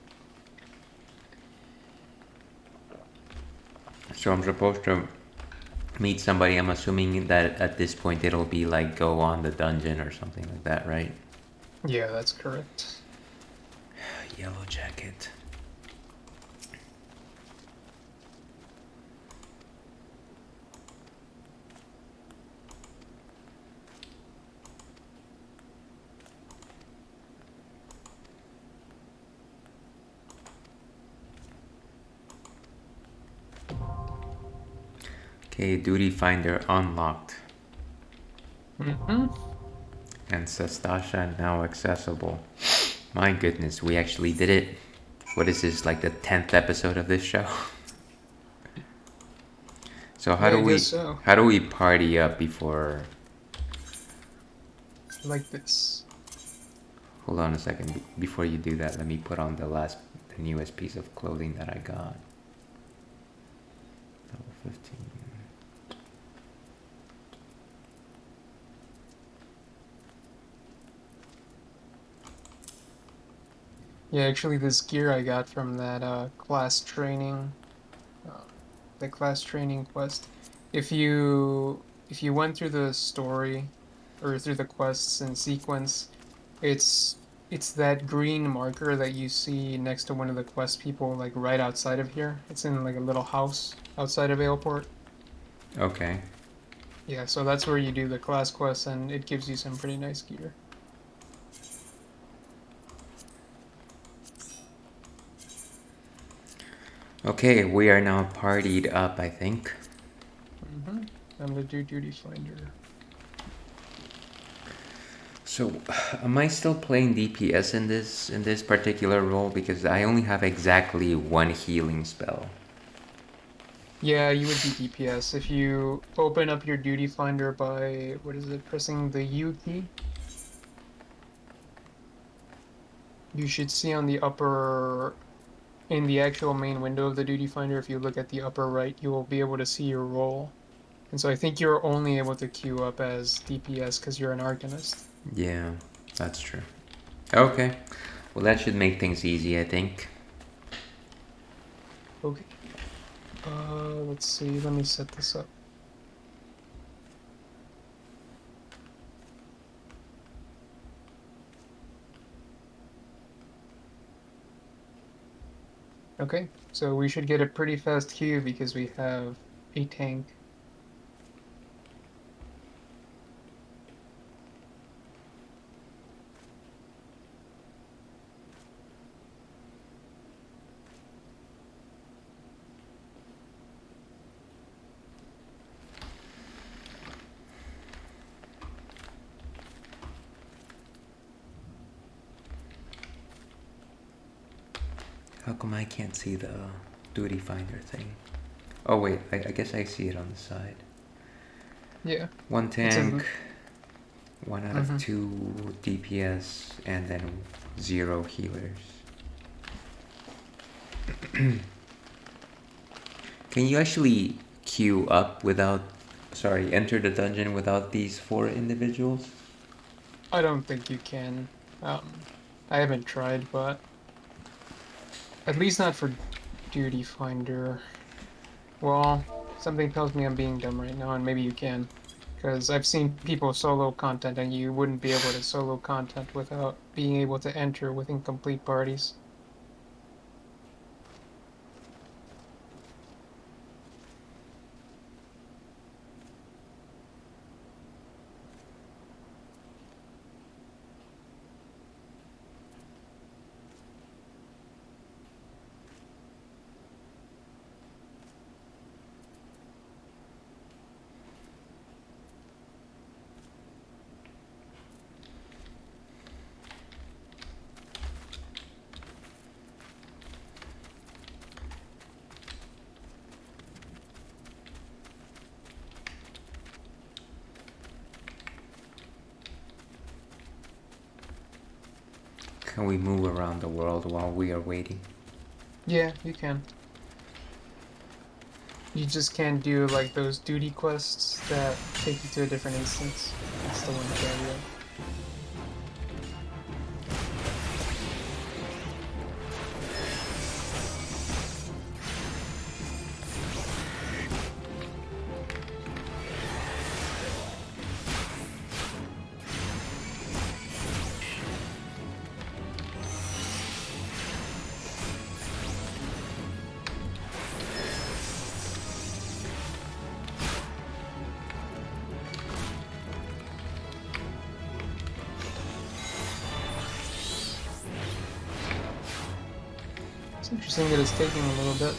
So I'm supposed to meet somebody. I'm assuming that at this point it'll be like go on the dungeon or something like that, right? Yeah, that's correct. Yellow jacket. Okay, duty finder unlocked. Mm-hmm. And Sastasha now accessible. My goodness, we actually did it. What is this, like the 10th episode of this show? So Yeah, I guess so. how do we party up before? Like this. Hold on a second. Before you do that, let me put on the newest piece of clothing that I got. Level 15. Yeah, actually, this gear I got from that the class training quest. If you went through the story or through the quests in sequence, it's it's that green marker that you see next to one of the quest people, like right outside of here. It's in like a little house outside of Aleport. Okay. Yeah, so that's where you do the class quests, and it gives you some pretty nice gear. Okay, we are now partied up, I think. Mm-hmm. I'm the duty finder. So, am I still playing DPS in this particular role? Because I only have exactly one healing spell. Yeah, you would be DPS if you open up your duty finder by, what is it, pressing the U key. You should see on the in the actual main window of the duty finder, if you look at the upper right, you will be able to see your role. And so I think you're only able to queue up as DPS because you're an arcanist. Yeah, that's true. Okay. Well, that should make things easy, I think. Okay. Let's see. Let me set this up. Okay, so we should get a pretty fast queue because we have a tank. How come I can't see the duty finder thing? Oh wait, I guess I see it on the side. Yeah. One tank, A... 1 out of 2 DPS, and then 0 healers. Can you actually queue up without, sorry, enter the dungeon without these 4 individuals? I don't think you can. I haven't tried, but at least not for duty finder. Well, something tells me I'm being dumb right now, and maybe you can. Because I've seen people solo content, and you wouldn't be able to solo content without being able to enter with incomplete parties. Can we move around the world while we are waiting? Yeah, you can. You just can't do like those duty quests that take you to a different instance. That's the one caveat. It's interesting that it's taking a little bit.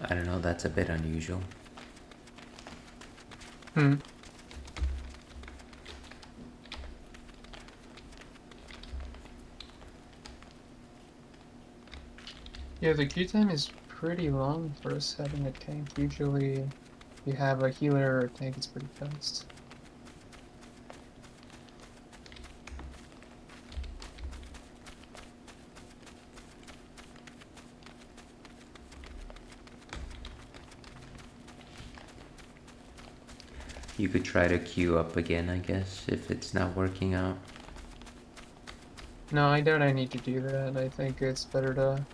I don't know, that's a bit unusual. Hmm. Yeah, the queue time is pretty long for us having a tank. Usually, if you have a healer or a tank, it's pretty fast. You could try to queue up again, I guess, if it's not working out. No, I doubt I need to do that. I think it's better to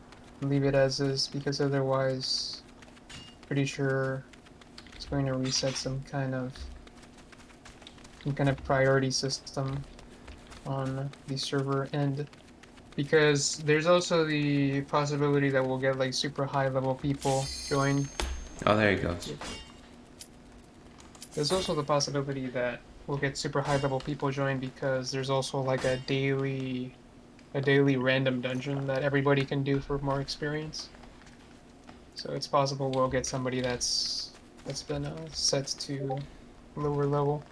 leave it as is, because otherwise, pretty sure it's going to reset some kind of priority system on the server end. Because there's also the possibility that we'll get like super high level people join. Oh, there he goes. There's also the possibility that we'll get super high level people join because there's also like a daily random dungeon that everybody can do for more experience. So it's possible we'll get somebody that's been set to lower level.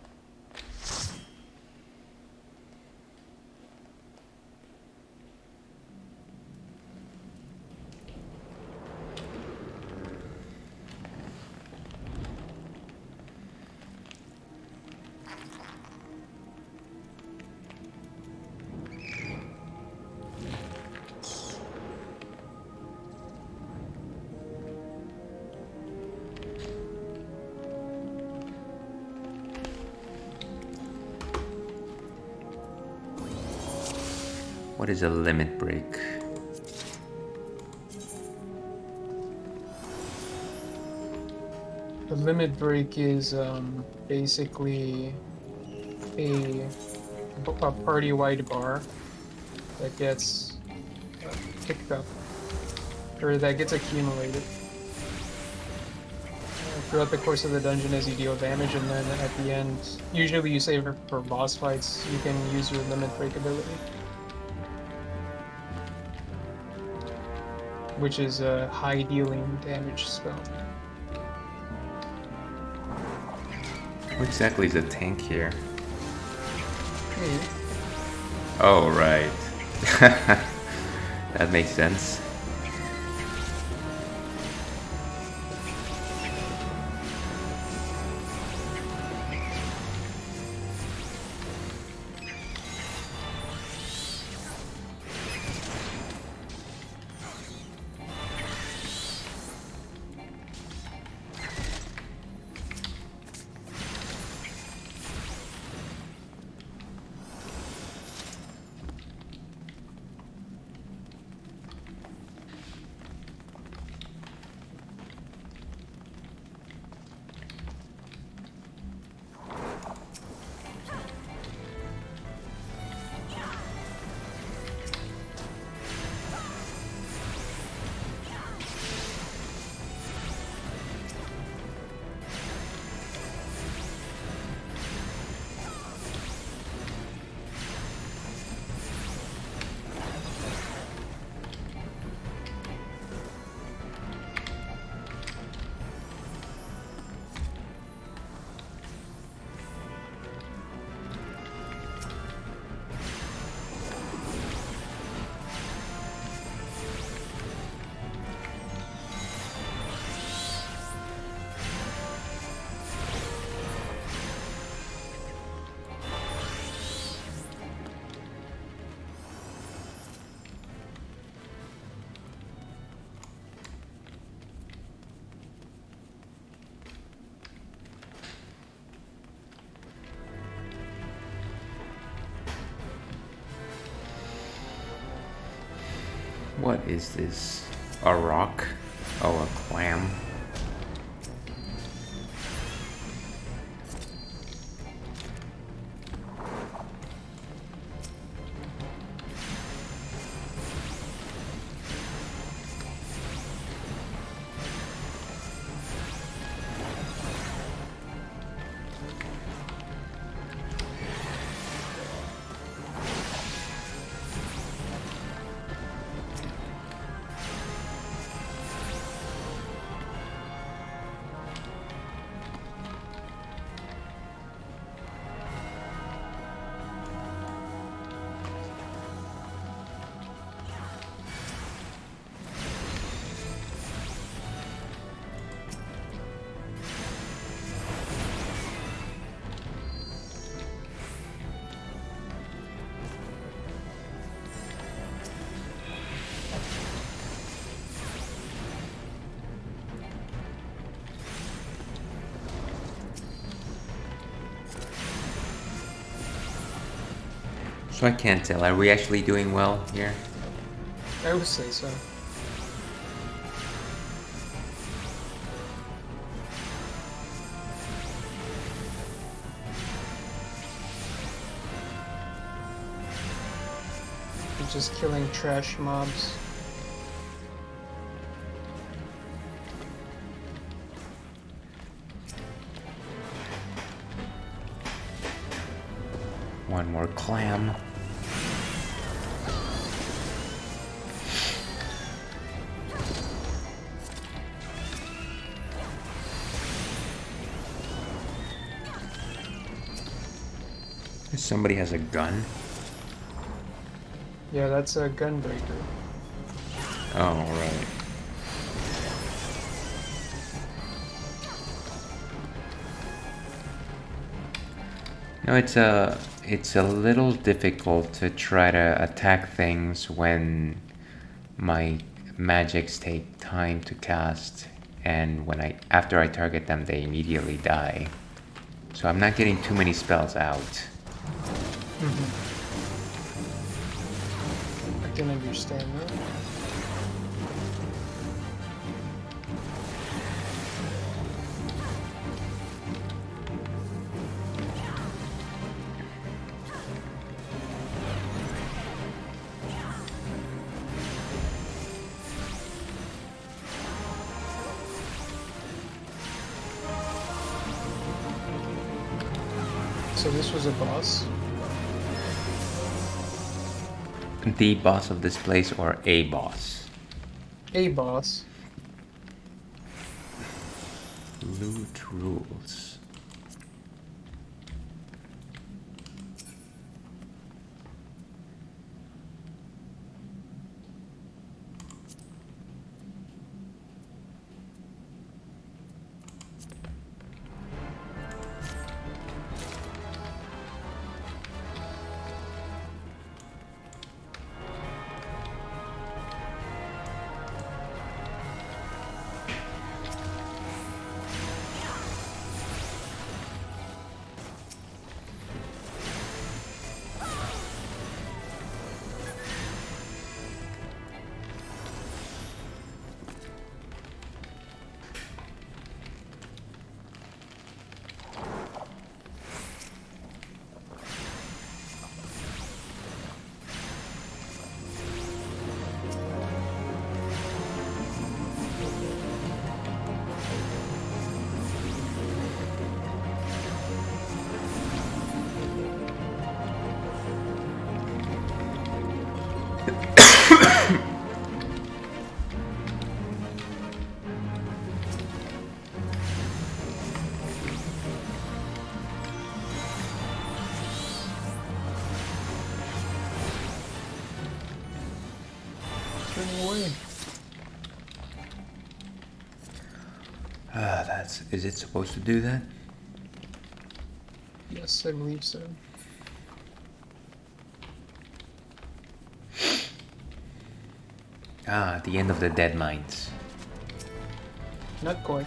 What is a limit break? The limit break is basically a party-wide bar that gets picked up, or that gets accumulated throughout the course of the dungeon as you deal damage, and then at the end, usually you save it for boss fights, you can use your limit break ability, which is a high dealing damage spell. What exactly is a tank here? Me. Oh, right. That makes sense. What is this? A rock? Oh, a clam. So I can't tell. Are we actually doing well here? I would say so. We're just killing trash mobs. One more clam. Somebody has a gun? Yeah, that's a gunbreaker. Oh, right. No, it's a little difficult to try to attack things when my magics take time to cast, and when after I target them, they immediately die. So I'm not getting too many spells out. I can understand that. So this was a boss? The boss of this place or a boss? A boss. Loot rules. Turning away. Is it supposed to do that? Yes, I believe so. Ah, the end of the dead mines. Not quite.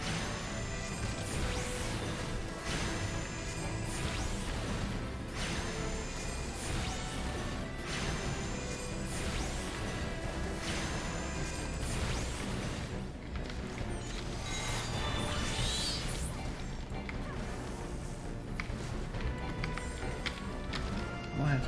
What?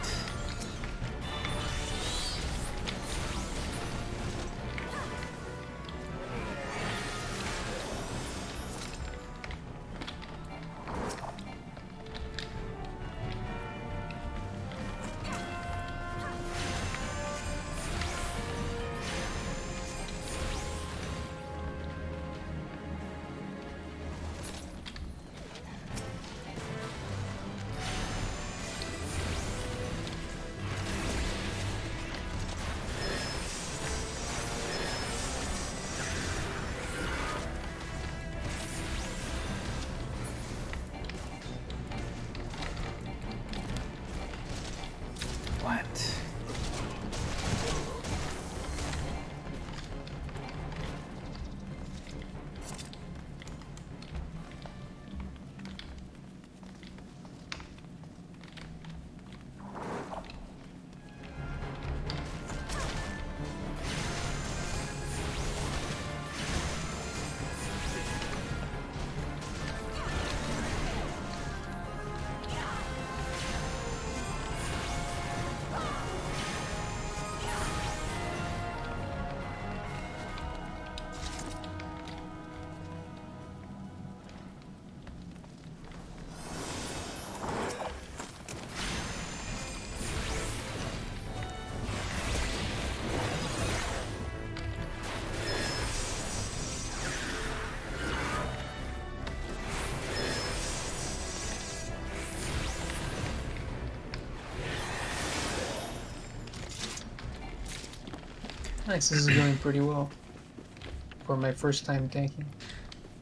Nice, this is going pretty well for my first time tanking.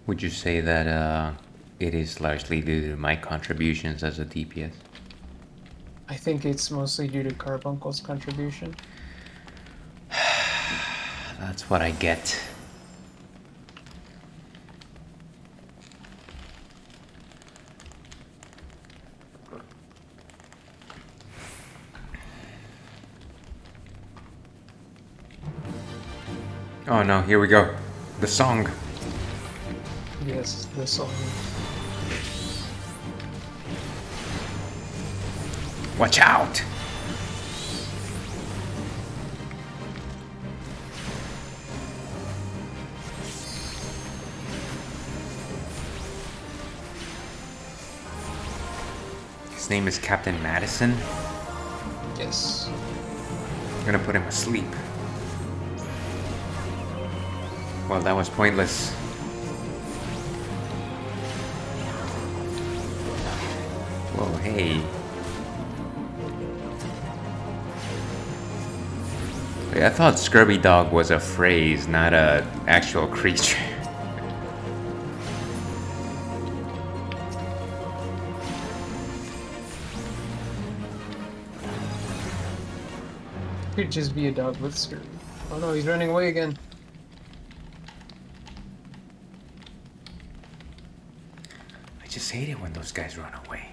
Would you say that it is largely due to my contributions as a DPS? I think it's mostly due to Carbuncle's contribution. That's what I get. Oh no, here we go. The song. Yes, the song. Watch out! His name is Captain Madison. Yes. I'm gonna put him asleep. Well, that was pointless. Whoa, hey. Wait, I thought Scrubby Dog was a phrase, not a actual creature. Could just be a dog with scurvy. Oh no, he's running away again. I just hate it when those guys run away.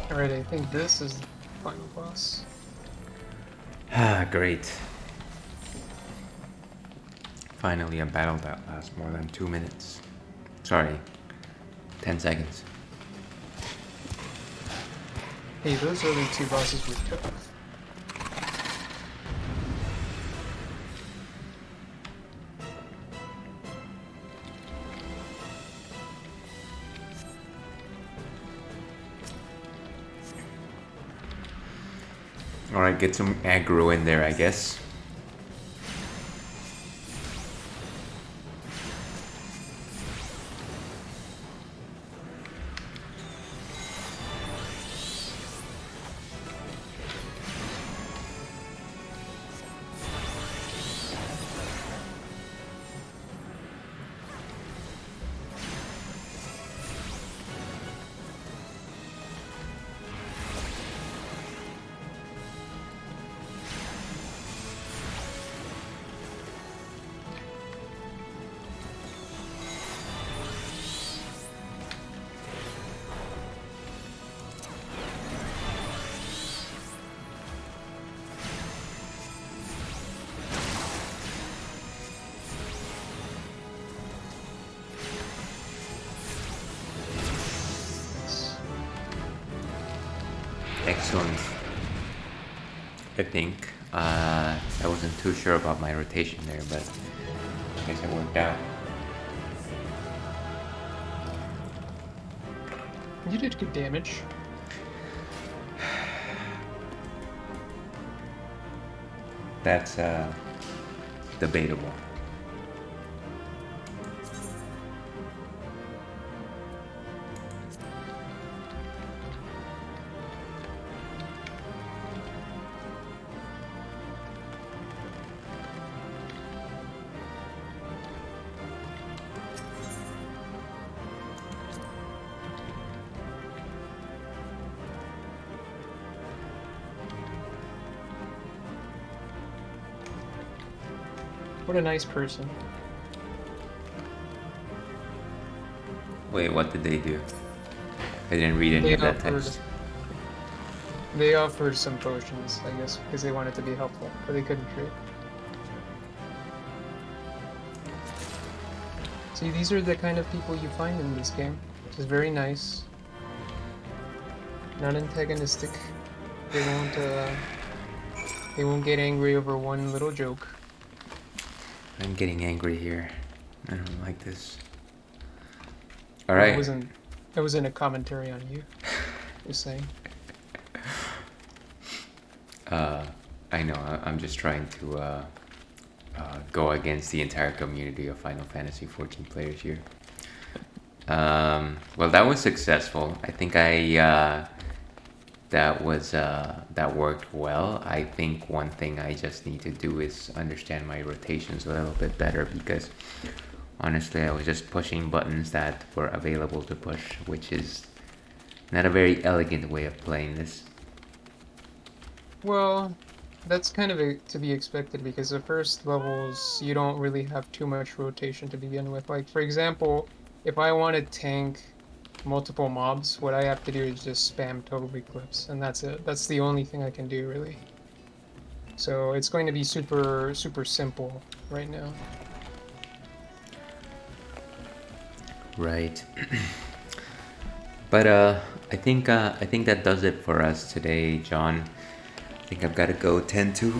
Alright, I think this is the final boss. Ah, great. Finally a battle that lasts more than 2 minutes. Sorry, 10 seconds. Hey, those other two bosses were tough. Alright, get some aggro in there, I guess. Excellent. I think I wasn't too sure about my rotation there, but I guess it worked out. You did good damage. That's debatable. What a nice person. Wait, what did they do? I didn't read any of that text. They offered some potions, I guess, because they wanted to be helpful, but they couldn't trade. See, these are the kind of people you find in this game. Which is very nice. Not antagonistic. They won't get angry over one little joke. I'm getting angry here. I don't like this. All right. It wasn't a commentary on you. Just saying. I know. I'm just trying to go against the entire community of Final Fantasy XIV players here. Well, that was successful. I think that worked well. I think one thing I just need to do is understand my rotations a little bit better, because honestly I was just pushing buttons that were available to push, which is not a very elegant way of playing this. Well, that's kind of to be expected, because the first levels you don't really have too much rotation to begin with. Like, for example, if I want to tank multiple mobs, what I have to do is just spam Total Eclipse, and that's it. That's the only thing I can do, really. So it's going to be super simple right now. Right. But I think that does it for us today, John. I think I've got to go tend to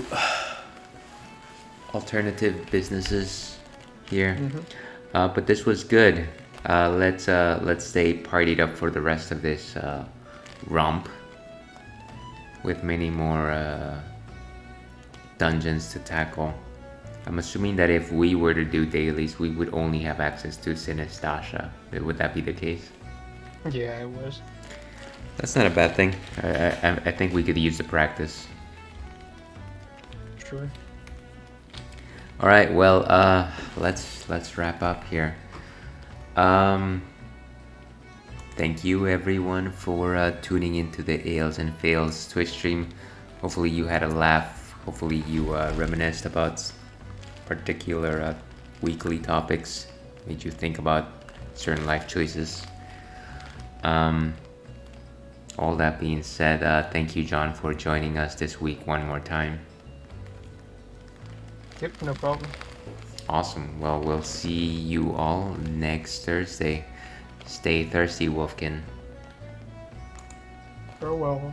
alternative businesses here. But this was good. Let's stay partied up for the rest of this romp, with many more dungeons to tackle. I'm assuming that if we were to do dailies, we would only have access to Sinistasha. Would that be the case? Yeah, it was. That's not a bad thing. I think we could use the practice. Sure. All right. Well, let's wrap up here. Thank you everyone for tuning into the Ales and Fails Twitch stream. Hopefully you had a laugh. Hopefully you reminisced about particular weekly topics, made you think about certain life choices. All that being said, thank you, John, for joining us this week one more time. Yep, no problem. Awesome. Well, we'll see you all next Thursday. Stay thirsty, Wolfkin. Farewell.